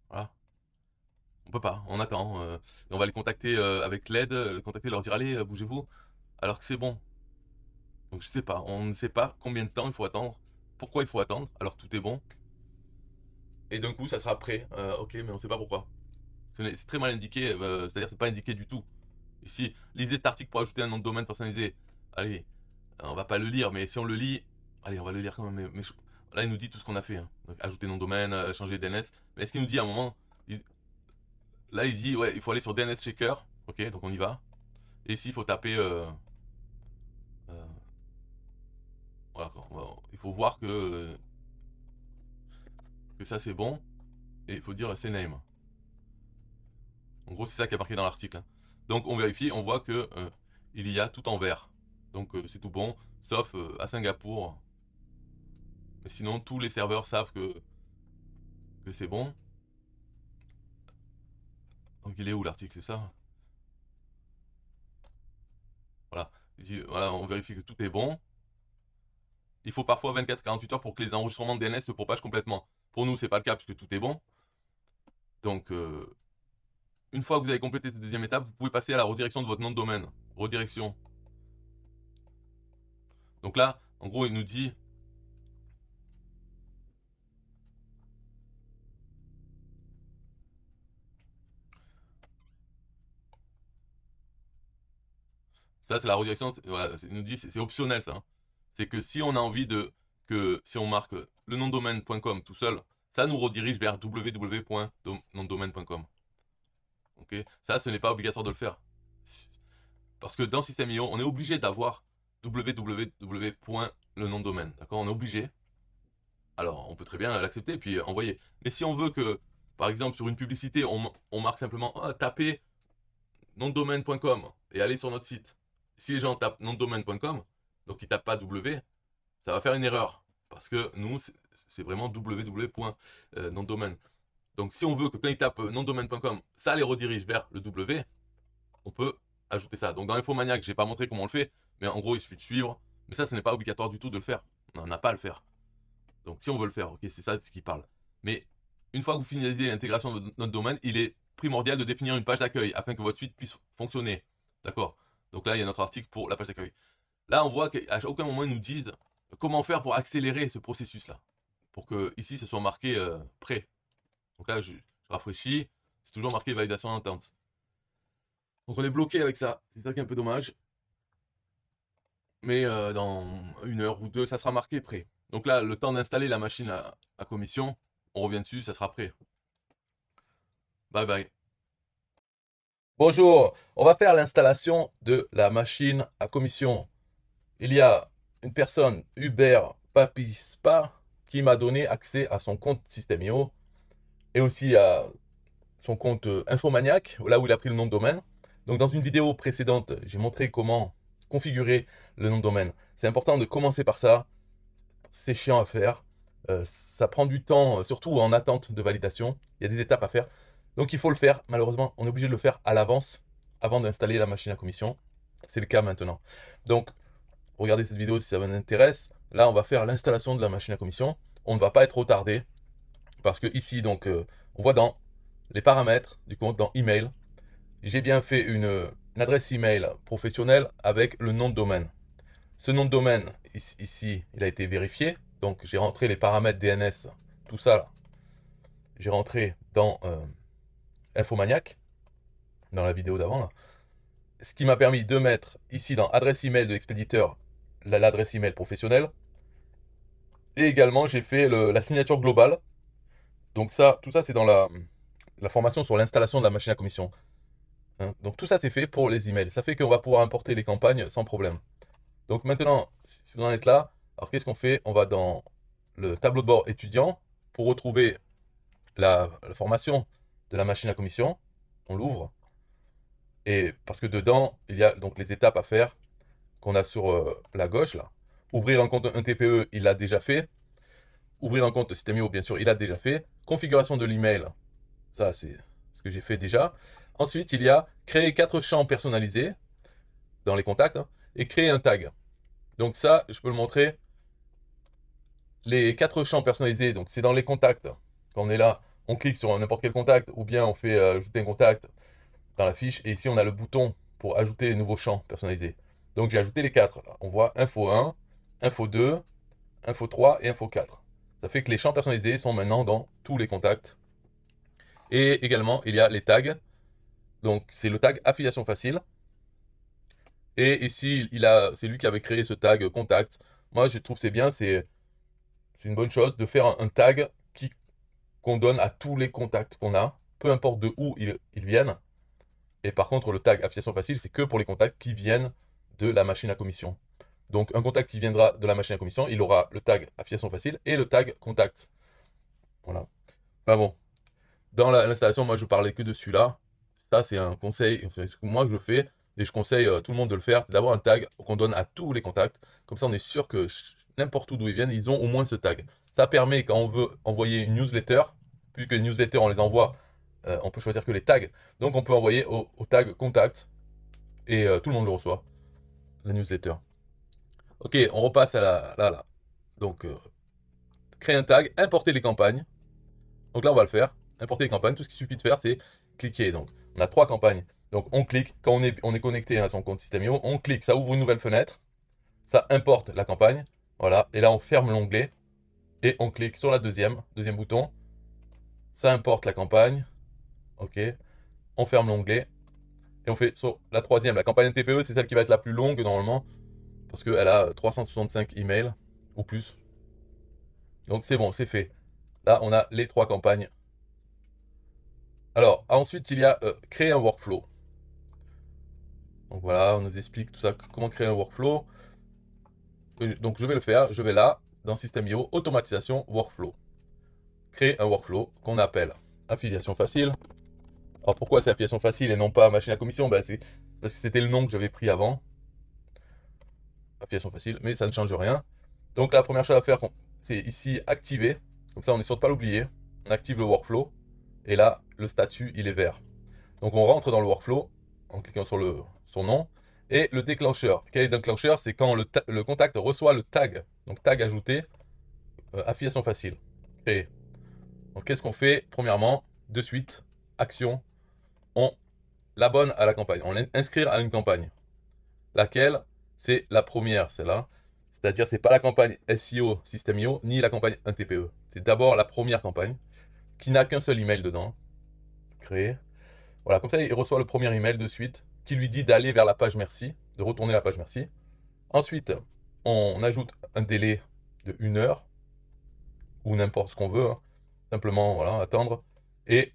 Voilà. On peut pas, on attend. Et on va les contacter avec l'aide, les contacter, leur dire allez, bougez-vous. Alors que c'est bon. Donc je sais pas, on ne sait pas combien de temps il faut attendre. Pourquoi il faut attendre alors que tout est bon. Et d'un coup, ça sera prêt. Ok, mais on ne sait pas pourquoi. C'est très mal indiqué, c'est-à-dire c'est pas indiqué du tout. Ici, lisez cet article pour ajouter un nom de domaine personnalisé. Allez, on va pas le lire, mais si on le lit, allez, on va le lire quand même. Là, il nous dit tout ce qu'on a fait. Hein. Donc, ajouter nom de domaine, changer DNS. Mais est-ce qu'il nous dit à un moment, là, il dit, ouais, il faut aller sur DNS Checker. Ok, donc on y va. Et ici, il faut taper. Euh, voilà, il faut voir que ça c'est bon. Et il faut dire CNAME. En gros, c'est ça qui est marqué dans l'article. Hein. Donc on vérifie, on voit que il y a tout en vert. Donc c'est tout bon, sauf à Singapour. Mais sinon, tous les serveurs savent que c'est bon. Donc il est où l'article, c'est ça? Voilà. Voilà, on vérifie que tout est bon. Il faut parfois 24-48 heures pour que les enregistrements de DNS se propagent complètement. Pour nous, c'est pas le cas puisque tout est bon. Donc une fois que vous avez complété cette deuxième étape, vous pouvez passer à la redirection de votre nom de domaine. Redirection. Donc là, en gros, il nous dit ça, c'est la redirection. Voilà, il nous dit c'est optionnel ça. Hein. C'est que si on a envie si on marque le nom de domaine.com tout seul, ça nous redirige vers www.nomdomaine.com. Ok, ça, ce n'est pas obligatoire de le faire. Parce que dans System.io, on est obligé d'avoir www. Le nom de domaine. D'accord, on est obligé. Alors, on peut très bien l'accepter et puis envoyer. Mais si on veut que, par exemple, sur une publicité, on marque simplement taper nom de domaine.com et aller sur notre site. Si les gens tapent nom de domaine.com, donc ils tapent pas W, ça va faire une erreur. Parce que nous, c'est vraiment www. Nom de domaine. Donc si on veut que quand ils tapent nom de domaine.com, ça les redirige vers le W, on peut ajouter ça. Donc dans Infomaniac, je n'ai pas montré comment on le fait, mais en gros, il suffit de suivre. Mais ça, ce n'est pas obligatoire du tout de le faire. On n'a pas à le faire. Donc si on veut le faire, ok, c'est ça ce qui parle. Mais une fois que vous finalisez l'intégration de notre domaine, il est primordial de définir une page d'accueil afin que votre suite puisse fonctionner. D'accord? Donc là, il y a notre article pour la page d'accueil. Là, on voit qu'à aucun moment ils nous disent comment faire pour accélérer ce processus-là. Pour que ici, ce soit marqué prêt. Donc là, je rafraîchis. C'est toujours marqué validation en attente. Donc on est bloqué avec ça. C'est ça qui est un peu dommage. Mais dans 1 heure ou 2, ça sera marqué prêt. Donc là, le temps d'installer la machine à commission, on revient dessus, ça sera prêt. Bye bye. Bonjour, on va faire l'installation de la machine à commission. Il y a une personne, Hubert Papispa, qui m'a donné accès à son compte System.io et aussi à son compte Infomaniac, là où il a pris le nom de domaine. Donc dans une vidéo précédente, j'ai montré comment configurer le nom de domaine. C'est important de commencer par ça. C'est chiant à faire. Ça prend du temps, surtout en attente de validation. Il y a des étapes à faire. Donc il faut le faire. Malheureusement, on est obligé de le faire à l'avance avant d'installer la machine à commission. C'est le cas maintenant. Donc, regardez cette vidéo si ça vous intéresse. Là, on va faire l'installation de la machine à commission. On ne va pas être retardé parce que ici, donc, on voit dans les paramètres du compte, dans email, j'ai bien fait une adresse email professionnelle avec le nom de domaine. Ce nom de domaine, ici, il a été vérifié. Donc, j'ai rentré les paramètres DNS, tout ça là. J'ai rentré dans Infomaniac, dans la vidéo d'avant. Ce qui m'a permis de mettre ici dans adresse email de l'expéditeur l'adresse email professionnelle. Et également, j'ai fait la signature globale. Donc ça, tout ça, c'est dans la formation sur l'installation de la machine à commission. Hein. Donc tout ça, c'est fait pour les emails. Ça fait qu'on va pouvoir importer les campagnes sans problème. Donc maintenant, si vous en êtes là, alors qu'est-ce qu'on fait? On va dans le tableau de bord étudiant pour retrouver la formation de la machine à commission. On l'ouvre. Et parce que dedans, il y a donc les étapes à faire qu'on a sur la gauche là. Ouvrir un compte un TPE, il l'a déjà fait. Ouvrir un compte System.io, bien sûr, il a déjà fait. Configuration de l'email, ça c'est ce que j'ai fait déjà. Ensuite, il y a créer 4 champs personnalisés dans les contacts hein, et créer un tag. Donc ça, je peux le montrer. Les 4 champs personnalisés, donc c'est dans les contacts. Quand on est là, on clique sur n'importe quel contact ou bien on fait ajouter un contact dans la fiche. Et ici, on a le bouton pour ajouter les nouveaux champs personnalisés. Donc j'ai ajouté les 4. Là. On voit info 1, info 2, info 3 et info 4. Ça fait que les champs personnalisés sont maintenant dans tous les contacts. Et également, il y a les tags. Donc c'est le tag affiliation facile. Et ici, c'est lui qui avait créé ce tag contact. Moi, je trouve que c'est bien, c'est une bonne chose de faire un tag qu'on donne à tous les contacts qu'on a, peu importe de où ils viennent. Et par contre, le tag affiliation facile, c'est que pour les contacts qui viennent de la machine à commission. Donc un contact qui viendra de la machine à commission, il aura le tag affiliation facile et le tag contact. Voilà. Enfin bon, dans l'installation, moi je parlais que de celui-là. Ça, c'est un conseil, c'est ce que moi que je fais, et je conseille tout le monde de le faire, c'est d'avoir un tag qu'on donne à tous les contacts. Comme ça, on est sûr que n'importe où d'où ils viennent, ils ont au moins ce tag. Ça permet, quand on veut envoyer une newsletter, puisque les newsletters, on les envoie, on peut choisir que les tags. Donc, on peut envoyer au tag contact, et tout le monde le reçoit, la newsletter. Ok, on repasse à là. Donc, créer un tag, importer les campagnes. Donc là, on va le faire. Importer les campagnes. Tout ce qu'il suffit de faire, c'est cliquer. Donc, on a 3 campagnes. Donc, on clique. Quand on est connecté à son compte System.io, on clique. Ça ouvre une nouvelle fenêtre. Ça importe la campagne. Voilà. Et là, on ferme l'onglet. Et on clique sur la deuxième bouton. Ça importe la campagne. OK. On ferme l'onglet. Et on fait sur la troisième. La campagne TPE, c'est celle qui va être la plus longue normalement. Parce qu'elle a 365 emails ou plus. Donc, c'est bon, c'est fait. Là, on a les 3 campagnes. Alors, ensuite, il y a créer un workflow. Donc voilà, on nous explique tout ça, comment créer un workflow. Donc je vais le faire, je vais là, dans System.io, automatisation workflow. Créer un workflow qu'on appelle affiliation facile. Alors pourquoi c'est affiliation facile et non pas machine à commission? C'est parce que c'était le nom que j'avais pris avant. Affiliation facile, mais ça ne change rien. Donc la première chose à faire, c'est ici activer. Comme ça, on est sûr de ne pas l'oublier. On active le workflow. Et là, le statut, il est vert. Donc on rentre dans le workflow en cliquant sur son nom. Et le déclencheur. Quel est le déclencheur? C'est quand le contact reçoit le tag. Donc tag ajouté, affiliation facile. Créer. Donc qu'est-ce qu'on fait? Premièrement, de suite, action, on l'abonne à la campagne. On l'inscrire à une campagne. Laquelle? C'est la première, celle-là. C'est-à-dire, c'est pas la campagne SEO, System.io, ni la campagne 1TPE. C'est d'abord la première campagne, qui n'a qu'un seul email dedans. Créer. Voilà, comme ça, il reçoit le premier email de suite, qui lui dit d'aller vers la page merci, de retourner la page merci. Ensuite, on ajoute un délai de 1 heure, ou n'importe ce qu'on veut, hein. Simplement, voilà, attendre. Et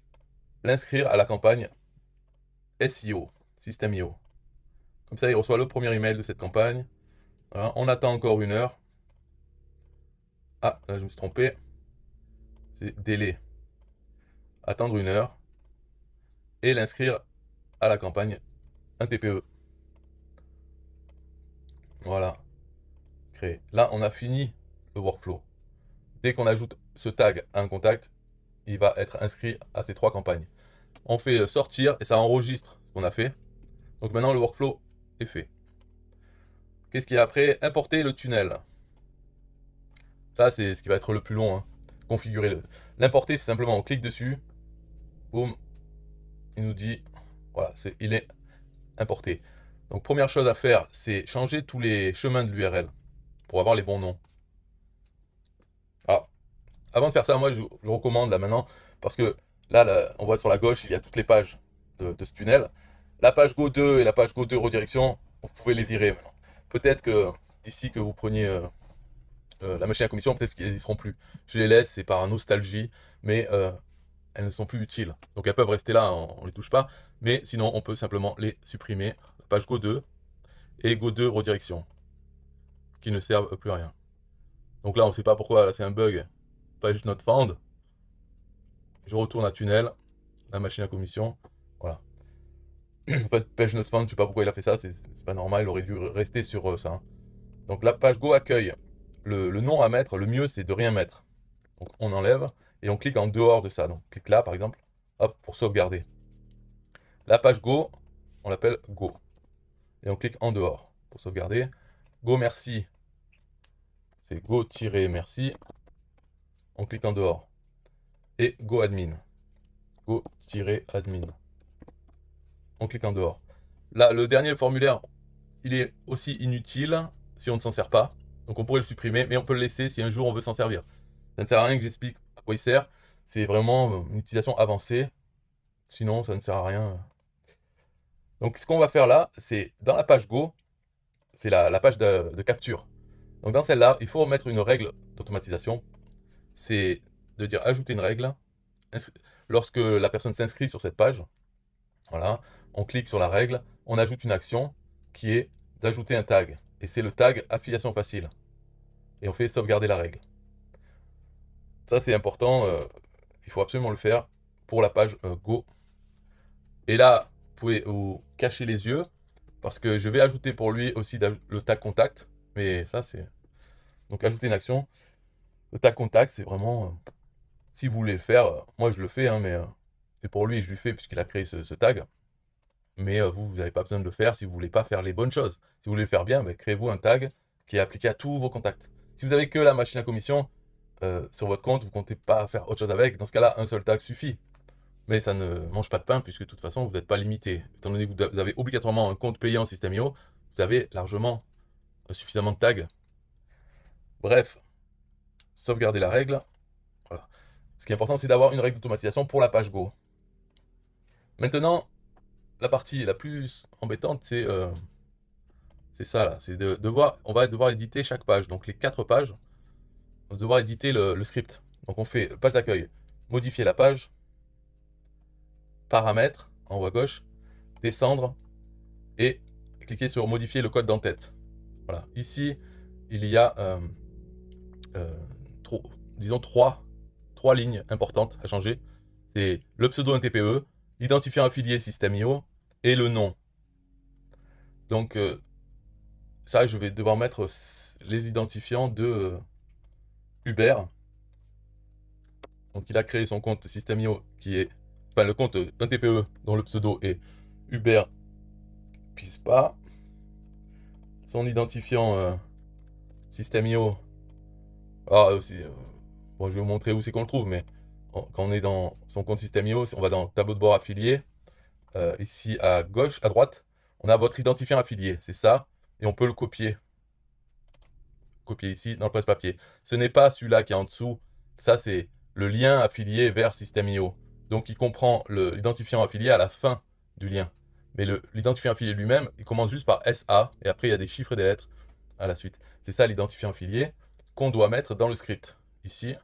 l'inscrire à la campagne SEO, System.io. Comme ça, il reçoit le premier email de cette campagne. Voilà, on attend encore 1 heure. Ah, là, je me suis trompé. C'est délai. Attendre 1 heure. Et l'inscrire à la campagne un TPE. Voilà. Créer. Là, on a fini le workflow. Dès qu'on ajoute ce tag à un contact, il va être inscrit à ces 3 campagnes. On fait sortir et ça enregistre ce qu'on a fait. Donc maintenant, le workflow est fait. Qu'est-ce qu'il y a après? Importer le tunnel. Ça, c'est ce qui va être le plus long. Hein. Configurer l'importer, c'est simplement on clique dessus. Boum. Il nous dit, voilà, il est importé. Donc première chose à faire, c'est changer tous les chemins de l'URL pour avoir les bons noms. Alors, avant de faire ça, moi, je recommande là maintenant, parce que là, on voit sur la gauche, il y a toutes les pages de ce tunnel. La page Go2 et la page Go2 redirection, vous pouvez les virer maintenant. Peut-être que d'ici que vous preniez la machine à commission, peut-être qu'ils n'existeront plus. Je les laisse, c'est par nostalgie, mais elles ne sont plus utiles. Donc elles peuvent rester là, on ne les touche pas, mais sinon on peut simplement les supprimer. La page Go2 et Go2 redirection, qui ne servent plus à rien. Donc là, on ne sait pas pourquoi, là c'est un bug, page not found. Je retourne à tunnel, la machine à commission, voilà. En fait, page not found, je sais pas pourquoi il a fait ça, c'est pas normal, il aurait dû rester sur ça. Donc la page Go accueil, le nom à mettre, le mieux c'est de rien mettre. Donc on enlève et on clique en dehors de ça. Donc clique là par exemple, hop, pour sauvegarder. La page Go, on l'appelle Go. Et on clique en dehors pour sauvegarder. Go merci, c'est Go-merci. On clique en dehors. Et Go admin. Go-admin. On clique en dehors. Là, le dernier formulaire, il est aussi inutile si on ne s'en sert pas. Donc on pourrait le supprimer, mais on peut le laisser si un jour on veut s'en servir. Ça ne sert à rien que j'explique à quoi il sert. C'est vraiment une utilisation avancée. Sinon, ça ne sert à rien. Donc ce qu'on va faire là, c'est dans la page Go, c'est la page de capture. Donc dans celle-là, il faut mettre une règle d'automatisation. C'est de dire ajouter une règle. Lorsque la personne s'inscrit sur cette page, voilà, on clique sur la règle, on ajoute une action qui est d'ajouter un tag. Et c'est le tag affiliation facile. Et on fait sauvegarder la règle. Ça c'est important, il faut absolument le faire pour la page Go. Et là, vous pouvez vous cacher les yeux parce que je vais ajouter pour lui aussi le tag contact. Mais ça c'est... Donc ajouter une action. Le tag contact, c'est vraiment... si vous voulez le faire, moi je le fais, hein, mais... et pour lui, je lui fais puisqu'il a créé ce tag. Mais vous n'avez pas besoin de le faire si vous ne voulez pas faire les bonnes choses. Si vous voulez le faire bien, ben, créez-vous un tag qui est appliqué à tous vos contacts. Si vous n'avez que la machine à commission sur votre compte, vous ne comptez pas faire autre chose avec. Dans ce cas-là, un seul tag suffit. Mais ça ne mange pas de pain puisque de toute façon, vous n'êtes pas limité. Étant donné que vous avez obligatoirement un compte payant System.io, vous avez largement suffisamment de tags. Bref, sauvegarder la règle. Voilà. Ce qui est important, c'est d'avoir une règle d'automatisation pour la page Go. Maintenant, la partie la plus embêtante, c'est ça là. C'est on va devoir éditer chaque page. Donc les 4 pages, on va devoir éditer le script. Donc on fait page d'accueil, modifier la page, paramètres en haut à gauche, descendre et cliquer sur modifier le code d'entête. Voilà. Ici, il y a disons trois lignes importantes à changer. C'est le pseudo NTPE, l'identifiant affilié System.io et le nom. Donc ça, je vais devoir mettre les identifiants de Hubert. Donc il a créé son compte System.io qui est, enfin le compte d'un TPE dont le pseudo est Hubert Pispa. Son identifiant System.io. Ah aussi, bon je vais vous montrer où c'est qu'on le trouve, mais quand on est dans son compte System.io, on va dans tableau de bord affilié. Ici à gauche, à droite, on a votre identifiant affilié, c'est ça, et on peut le copier. Copier ici dans le presse-papier. Ce n'est pas celui-là qui est en dessous, ça c'est le lien affilié vers System.io. Donc il comprend l'identifiant affilié à la fin du lien. Mais l'identifiant affilié lui-même, il commence juste par SA, et après il y a des chiffres et des lettres à la suite. C'est ça l'identifiant affilié qu'on doit mettre dans le script. Ici,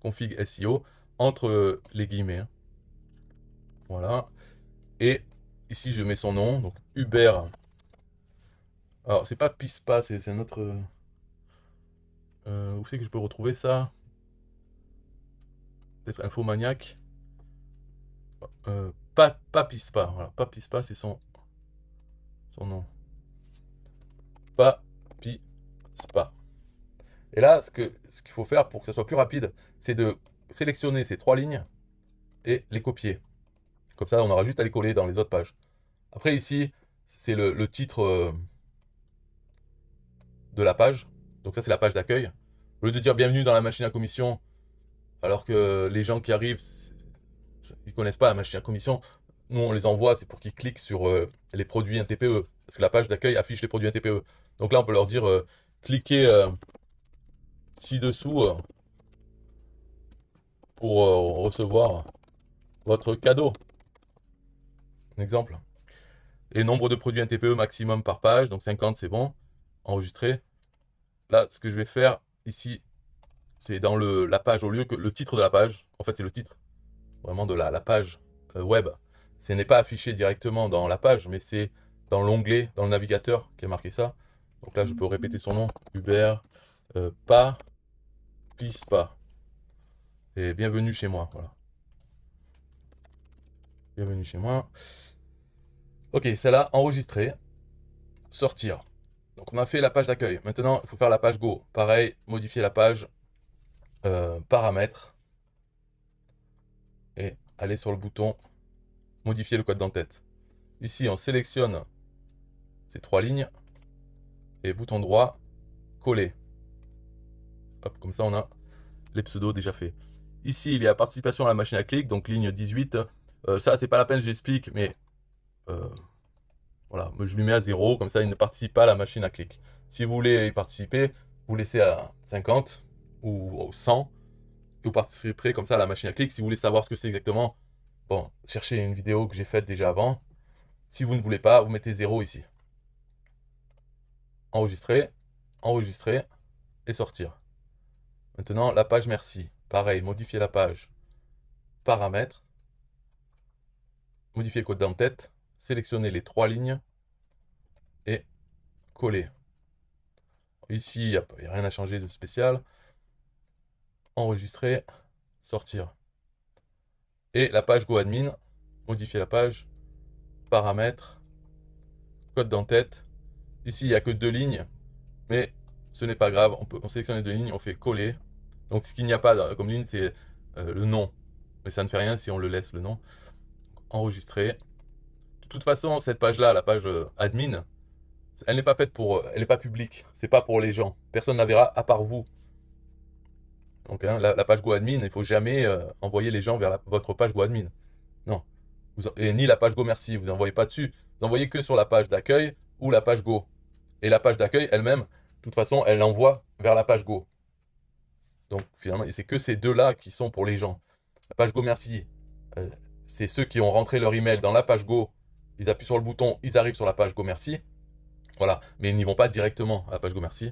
config SEO, entre les guillemets. Voilà. Et ici, je mets son nom. Donc, Hubert. Alors, c'est pas Pispa, c'est un autre... où c'est que je peux retrouver ça? Peut-être Infomaniac. Pas Pispa. Voilà. Pas Pispa, c'est son nom. Pas Pispa. Et là, ce qu'il faut faire pour que ça soit plus rapide, c'est de sélectionner ces 3 lignes et les copier. Comme ça, on aura juste à les coller dans les autres pages. Après, ici, c'est le titre de la page. Donc ça, c'est la page d'accueil. Au lieu de dire bienvenue dans la machine à commission, alors que les gens qui arrivent, ils connaissent pas la machine à commission, nous, on les envoie, c'est pour qu'ils cliquent sur les produits NTPE. Parce que la page d'accueil affiche les produits NTPE. Donc là, on peut leur dire cliquez ci-dessous pour recevoir votre cadeau. Un exemple. Et nombre de produits NTPE maximum par page, donc 50 c'est bon. Enregistrer. Là, ce que je vais faire ici, c'est dans la page, au lieu que le titre de la page, en fait c'est le titre vraiment de la page web. Ce n'est pas affiché directement dans la page, mais c'est dans l'onglet, dans le navigateur qui a marqué ça. Donc là, je peux répéter son nom, Hubert, pas, Pispa. Et bienvenue chez moi, voilà. Bienvenue chez moi. Ok, celle-là, enregistrée. Sortir. Donc on a fait la page d'accueil. Maintenant, il faut faire la page Go. Pareil, modifier la page, paramètres. Et aller sur le bouton modifier le code d'entête. Ici, on sélectionne ces 3 lignes. Et bouton droit, coller. Hop, comme ça, on a les pseudos déjà faits. Ici, il y a participation à la machine à clic, donc ligne 18. Ça, c'est pas la peine, j'explique, mais voilà, je lui mets à 0, comme ça, il ne participe pas à la machine à clic. Si vous voulez y participer, vous laissez à 50 ou 100, et vous participerez comme ça à la machine à clic. Si vous voulez savoir ce que c'est exactement, bon, cherchez une vidéo que j'ai faite déjà avant. Si vous ne voulez pas, vous mettez 0 ici. Enregistrer, enregistrer et sortir. Maintenant, la page merci. Pareil, modifier la page. Paramètres. Modifier le code d'entête. Sélectionner les 3 lignes. Et coller. Ici, il n'y a rien à changer de spécial. Enregistrer. Sortir. Et la page GoAdmin. Modifier la page. Paramètres. Code d'entête. Ici, il n'y a que 2 lignes. Mais ce n'est pas grave. On sélectionne les 2 lignes. On fait coller. Donc ce qu'il n'y a pas comme ligne, c'est le nom. Mais ça ne fait rien si on le laisse, le nom. Enregistrer. De toute façon, cette page-là, la page admin, elle n'est pas faite pour... elle n'est pas publique. C'est pas pour les gens. Personne ne la verra à part vous. Donc hein, la page GoAdmin, il ne faut jamais envoyer les gens vers votre page GoAdmin. Non. Et ni la page GoMercy. Vous n'envoyez pas dessus. Vous envoyez que sur la page d'accueil ou la page Go. Et la page d'accueil elle-même, de toute façon, elle l'envoie vers la page Go. Donc finalement, c'est que ces deux-là qui sont pour les gens. La page Go Merci, c'est ceux qui ont rentré leur email dans la page Go. Ils appuient sur le bouton, ils arrivent sur la page Go Merci. Voilà, mais ils n'y vont pas directement à la page Go Merci.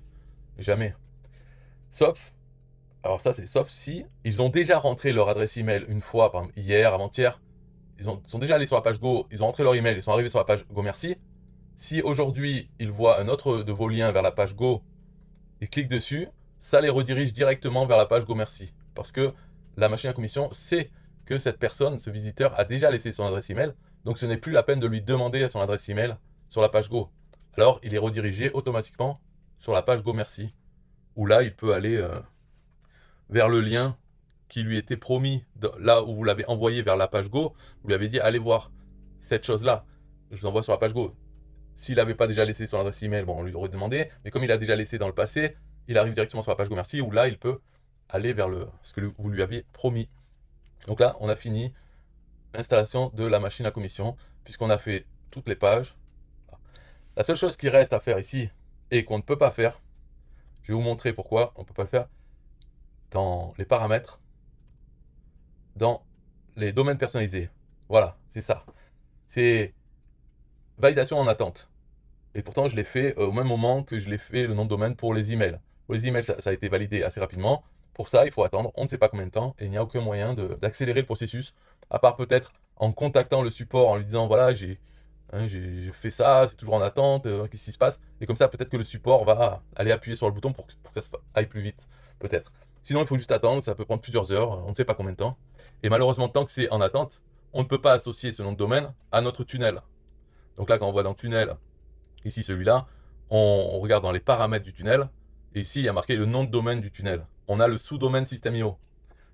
Jamais. Sauf, alors ça c'est sauf si ils ont déjà rentré leur adresse email une fois, par exemple hier, avant-hier. Ils sont déjà allés sur la page Go, ils ont rentré leur email, ils sont arrivés sur la page Go Merci. Si aujourd'hui ils voient un autre de vos liens vers la page Go, ils cliquent dessus, ça les redirige directement vers la page Go Merci. Parce que la machine à commission sait que cette personne, ce visiteur, a déjà laissé son adresse email. Donc ce n'est plus la peine de lui demander son adresse email sur la page Go. Alors il est redirigé automatiquement sur la page Go Merci. Où là, il peut aller vers le lien qui lui était promis, là où vous l'avez envoyé vers la page Go. Vous lui avez dit, allez voir cette chose-là. Je vous envoie sur la page Go. S'il n'avait pas déjà laissé son adresse email, bon, on lui aurait demandé. Mais comme il a déjà laissé dans le passé, il arrive directement sur la page Go Merci, où là, il peut aller vers ce que vous lui aviez promis. Donc là, on a fini l'installation de la machine à commission, puisqu'on a fait toutes les pages. La seule chose qui reste à faire ici, et qu'on ne peut pas faire, je vais vous montrer pourquoi on ne peut pas le faire, dans les paramètres, dans les domaines personnalisés. Voilà, c'est ça. C'est validation en attente. Et pourtant, je l'ai fait au même moment que je l'ai fait le nom de domaine pour les emails. Pour les emails, ça a été validé assez rapidement. Pour ça, il faut attendre, on ne sait pas combien de temps, et il n'y a aucun moyen d'accélérer le processus, à part peut-être en contactant le support, en lui disant voilà, j'ai fait ça, c'est toujours en attente, qu'est-ce qui se passe? Et comme ça, peut-être que le support va aller appuyer sur le bouton pour que ça aille plus vite, peut-être. Sinon, il faut juste attendre, ça peut prendre plusieurs heures, on ne sait pas combien de temps. Et malheureusement, tant que c'est en attente, on ne peut pas associer ce nom de domaine à notre tunnel. Donc là, quand on voit dans tunnel, ici celui-là, on regarde dans les paramètres du tunnel, et ici, il y a marqué le nom de domaine du tunnel. On a le sous-domaine System.io.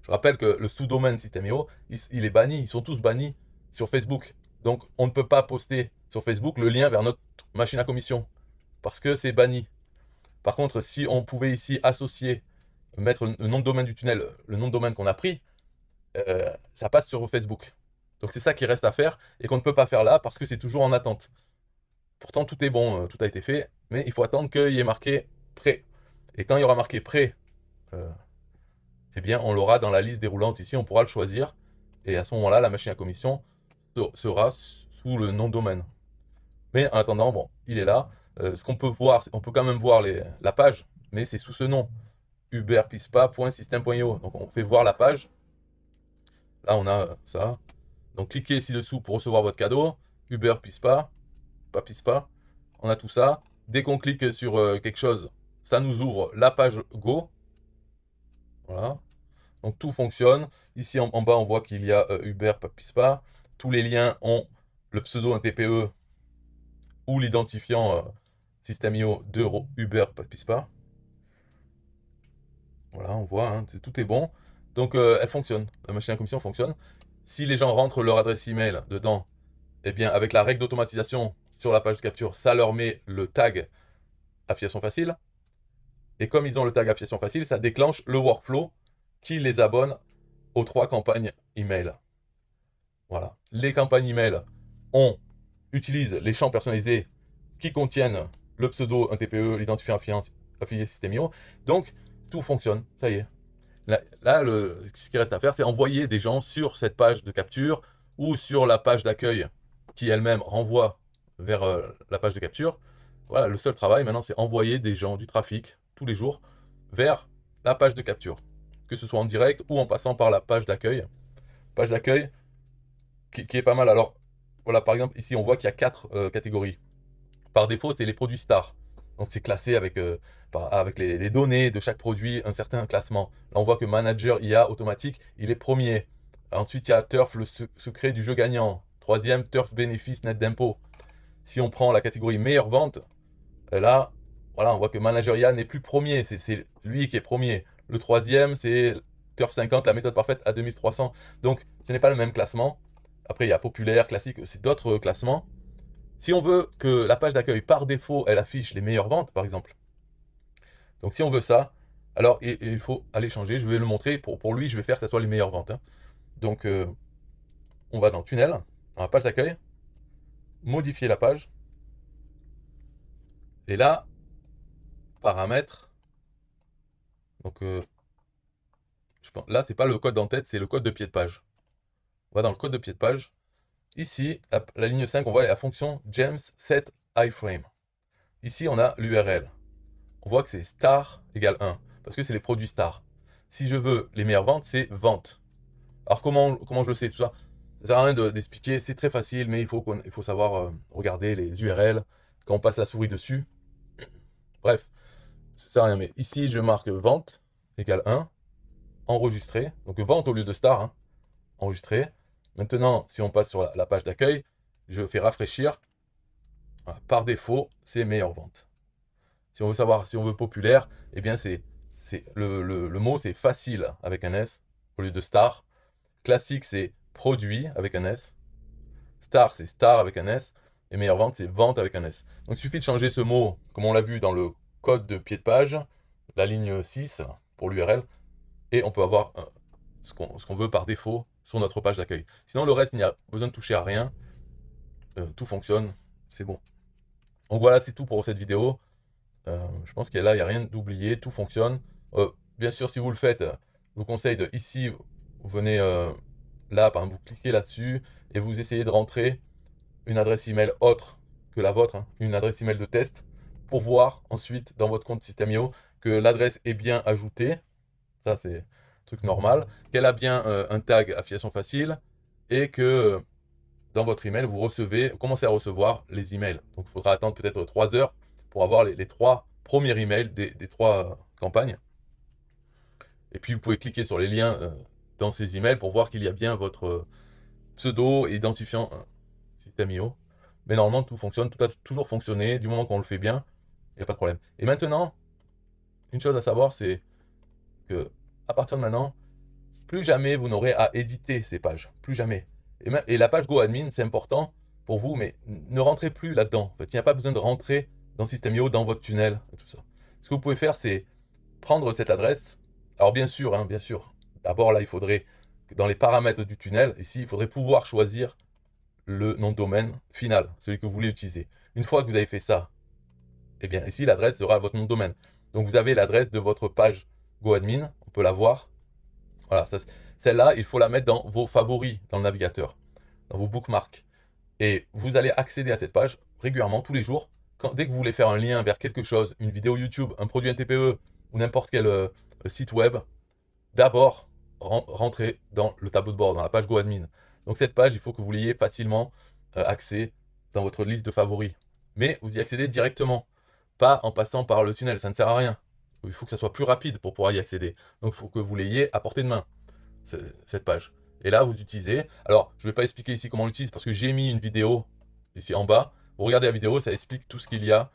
Je rappelle que le sous-domaine System.io, il est banni, ils sont tous bannis sur Facebook. Donc, on ne peut pas poster sur Facebook le lien vers notre machine à commission, parce que c'est banni. Par contre, si on pouvait ici associer, mettre le nom de domaine du tunnel, le nom de domaine qu'on a pris, ça passe sur Facebook. Donc c'est ça qui reste à faire et qu'on ne peut pas faire là parce que c'est toujours en attente. Pourtant tout est bon, tout a été fait, mais il faut attendre qu'il y ait marqué prêt. Et quand il y aura marqué prêt, eh bien on l'aura dans la liste déroulante ici, on pourra le choisir. Et à ce moment-là, la machine à commission sera sous le nom de domaine. Mais en attendant, bon, il est là. Ce qu'on peut voir, on peut quand même voir la page, mais c'est sous ce nom, uberpispa.system.io. Donc on fait voir la page. Là on a ça. Donc cliquez ci-dessous pour recevoir votre cadeau. Uber Pispa, pas Pispa. On a tout ça. Dès qu'on clique sur quelque chose, ça nous ouvre la page Go. Voilà. Donc tout fonctionne. Ici en bas, on voit qu'il y a Uber, pas Pispa. Tous les liens ont le pseudo, un TPE ou l'identifiant System.io de Uber, pas Pispa. Voilà, on voit, hein, tout est bon. Donc elle fonctionne. La machine à commission fonctionne. Si les gens rentrent leur adresse email dedans, eh bien, avec la règle d'automatisation sur la page de capture, ça leur met le tag affiliation facile. Et comme ils ont le tag affiliation facile, ça déclenche le workflow qui les abonne aux 3 campagnes email. Voilà. Les campagnes email utilisent les champs personnalisés qui contiennent le pseudo, un TPE, l'identifiant affilié System.io. Donc, tout fonctionne. Ça y est. Là, ce qui reste à faire, c'est envoyer des gens sur cette page de capture ou sur la page d'accueil qui elle-même renvoie vers la page de capture. Voilà, le seul travail maintenant, c'est envoyer des gens, du trafic, tous les jours, vers la page de capture. Que ce soit en direct ou en passant par la page d'accueil. Page d'accueil qui est pas mal. Alors, voilà, par exemple, ici, on voit qu'il y a 4 catégories. Par défaut, c'est les produits stars. Donc, c'est classé avec les données de chaque produit, un certain classement. Là, on voit que Manager IA automatique, il est premier. Ensuite, il y a Turf, le secret du jeu gagnant. Troisième, Turf bénéfice net d'impôt. Si on prend la catégorie meilleure vente, là, voilà, on voit que Manager IA n'est plus premier. C'est lui qui est premier. Le troisième, c'est Turf 50, la méthode parfaite à 2300. Donc, ce n'est pas le même classement. Après, il y a populaire, classique, c'est d'autres classements. Si on veut que la page d'accueil, par défaut, elle affiche les meilleures ventes, par exemple. Donc, si on veut ça, alors il faut aller changer. Je vais le montrer. Pour lui, je vais faire que ce soit les meilleures ventes. Hein. Donc, on va dans Tunnel, dans la page d'accueil, modifier la page. Et là, paramètres. Donc, là, c'est pas le code d'en-tête, c'est le code de pied de page. On va dans le code de pied de page. Ici, la ligne 5, on voit la fonction James set iframe. Ici, on a l'URL. On voit que c'est star égale 1, parce que c'est les produits stars. Si je veux les meilleures ventes, c'est vente. Alors comment je le sais, tout ça? Ça sert à rien d'expliquer, c'est très facile, mais il faut savoir regarder les URL quand on passe la souris dessus. Bref, ça sert à rien, mais ici, je marque vente égale 1, enregistrer. Donc vente au lieu de star, hein, enregistrer. Maintenant, si on passe sur la page d'accueil, je fais rafraîchir. Voilà, par défaut, c'est meilleure vente. Si on veut savoir, si on veut populaire, eh bien le mot c'est facile avec un S au lieu de star. Classique c'est produit avec un S. Star c'est star avec un S. Et meilleure vente c'est vente avec un S. Donc il suffit de changer ce mot, comme on l'a vu dans le code de pied de page, la ligne 6 pour l'URL, et on peut avoir ce qu'on veut par défaut sur notre page d'accueil. Sinon le reste, il n'y a besoin de toucher à rien. Tout fonctionne, c'est bon. Donc voilà, c'est tout pour cette vidéo. Je pense qu'il n'y a rien d'oublié, tout fonctionne. Bien sûr, si vous le faites, je vous conseille ici, vous venez là, par exemple, vous cliquez là-dessus et vous essayez de rentrer une adresse email autre que la vôtre, hein, une adresse email de test, pour voir ensuite dans votre compte System.io que l'adresse est bien ajoutée. Ça, c'est un truc normal. Qu'elle a bien un tag affiliation facile et que dans votre email, vous commencez à recevoir les emails. Donc il faudra attendre peut-être 3 heures pour avoir les 3 premiers emails des 3 campagnes. Et puis vous pouvez cliquer sur les liens dans ces emails pour voir qu'il y a bien votre pseudo identifiant System.io. Mais normalement tout fonctionne, tout a toujours fonctionné, du moment qu'on le fait bien, il n'y a pas de problème. Et maintenant, une chose à savoir, c'est que à partir de maintenant, plus jamais vous n'aurez à éditer ces pages, plus jamais. Et la page GoAdmin, c'est important pour vous, mais ne rentrez plus là-dedans. En fait, il n'y a pas besoin de rentrer dans System.io, dans votre tunnel et tout ça. Ce que vous pouvez faire, c'est prendre cette adresse. Alors bien sûr, d'abord là, il faudrait, dans les paramètres du tunnel, ici, il faudrait pouvoir choisir le nom de domaine final, celui que vous voulez utiliser. Une fois que vous avez fait ça, eh bien ici, l'adresse sera votre nom de domaine. Donc vous avez l'adresse de votre page GoAdmin, on peut la voir. Voilà, celle-là, il faut la mettre dans vos favoris dans le navigateur, dans vos bookmarks. Et vous allez accéder à cette page régulièrement, tous les jours. Dès que vous voulez faire un lien vers quelque chose, une vidéo YouTube, un produit NTPE ou n'importe quel site web, d'abord rentrez dans le tableau de bord, dans la page GoAdmin. Donc cette page, il faut que vous l'ayez facilement accès dans votre liste de favoris. Mais vous y accédez directement, pas en passant par le tunnel, ça ne sert à rien. Il faut que ça soit plus rapide pour pouvoir y accéder. Donc il faut que vous l'ayez à portée de main, cette page. Et là, vous utilisez. Alors, je ne vais pas expliquer ici comment on l'utilise parce que j'ai mis une vidéo ici en bas. Vous regardez la vidéo, ça explique tout ce qu'il y a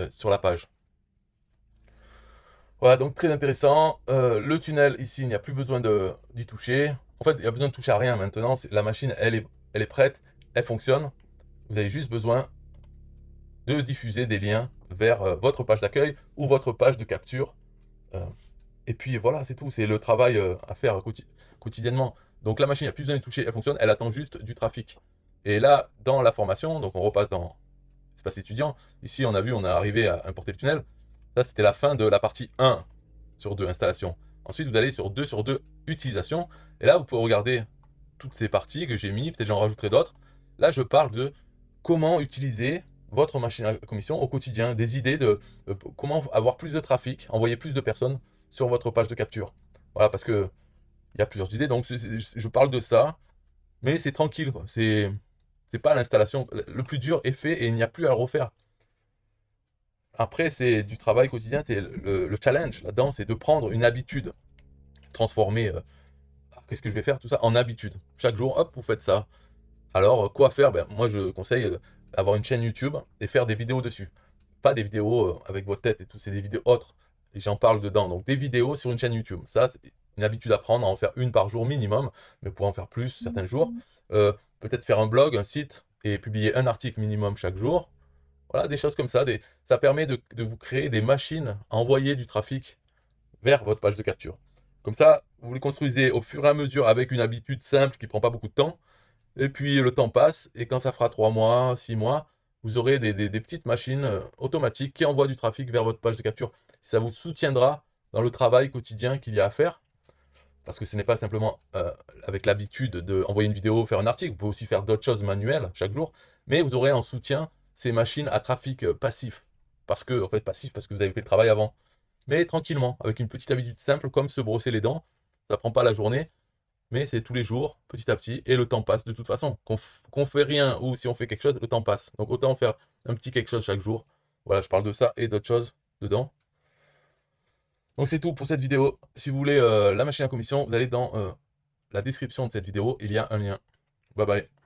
sur la page. Voilà, donc très intéressant. Le tunnel, ici, il n'y a plus besoin d'y toucher. En fait, il n'y a besoin de toucher à rien maintenant. La machine, elle est prête, elle fonctionne. Vous avez juste besoin de diffuser des liens vers votre page d'accueil ou votre page de capture. Et puis voilà, c'est tout. C'est le travail à faire quotidiennement. Donc la machine n'a plus besoin de toucher, elle fonctionne, elle attend juste du trafic. Et là, dans la formation, donc on repasse dans espace étudiant. Ici, on a vu, on est arrivé à importer le tunnel. Ça, c'était la fin de la partie 1 sur 2, installation. Ensuite, vous allez sur 2 sur 2, utilisation. Et là, vous pouvez regarder toutes ces parties que j'ai mis. Peut-être j'en rajouterai d'autres. Là, je parle de comment utiliser votre machine à commission au quotidien. Des idées de comment avoir plus de trafic, envoyer plus de personnes sur votre page de capture. Voilà, parce que il y a plusieurs idées. Donc, je parle de ça. Mais c'est tranquille, quoi. C'est pas l'installation. Le plus dur est fait et il n'y a plus à le refaire. Après, c'est du travail quotidien, c'est le challenge là-dedans, c'est de prendre une habitude, transformer, qu'est-ce que je vais faire, tout ça, en habitude. Chaque jour, hop, vous faites ça. Alors, quoi faire? Ben, moi, je conseille d'avoir une chaîne YouTube et faire des vidéos dessus. Pas des vidéos avec votre tête et tout, c'est des vidéos autres. Et j'en parle dedans. Donc, des vidéos sur une chaîne YouTube. Ça, c'est une habitude à prendre, à en faire une par jour minimum, mais pour en faire plus certains jours. Peut-être faire un blog, un site, et publier un article minimum chaque jour. Voilà, des choses comme ça. Ça permet de vous créer des machines à envoyer du trafic vers votre page de capture. Comme ça, vous les construisez au fur et à mesure avec une habitude simple qui ne prend pas beaucoup de temps. Et puis le temps passe, et quand ça fera 3 mois, 6 mois, vous aurez des petites machines automatiques qui envoient du trafic vers votre page de capture. Ça vous soutiendra dans le travail quotidien qu'il y a à faire. Parce que ce n'est pas simplement avec l'habitude d'envoyer une vidéo, faire un article. Vous pouvez aussi faire d'autres choses manuelles chaque jour. Mais vous aurez en soutien ces machines à trafic passif. Parce que, en fait, passif parce que vous avez fait le travail avant. Mais tranquillement, avec une petite habitude simple comme se brosser les dents. Ça ne prend pas la journée, mais c'est tous les jours, petit à petit, et le temps passe de toute façon. Qu'on fait rien ou si on fait quelque chose, le temps passe. Donc autant faire un petit quelque chose chaque jour. Voilà, je parle de ça et d'autres choses dedans. Donc c'est tout pour cette vidéo. Si vous voulez la machine à commission, vous allez dans la description de cette vidéo, il y a un lien. Bye bye.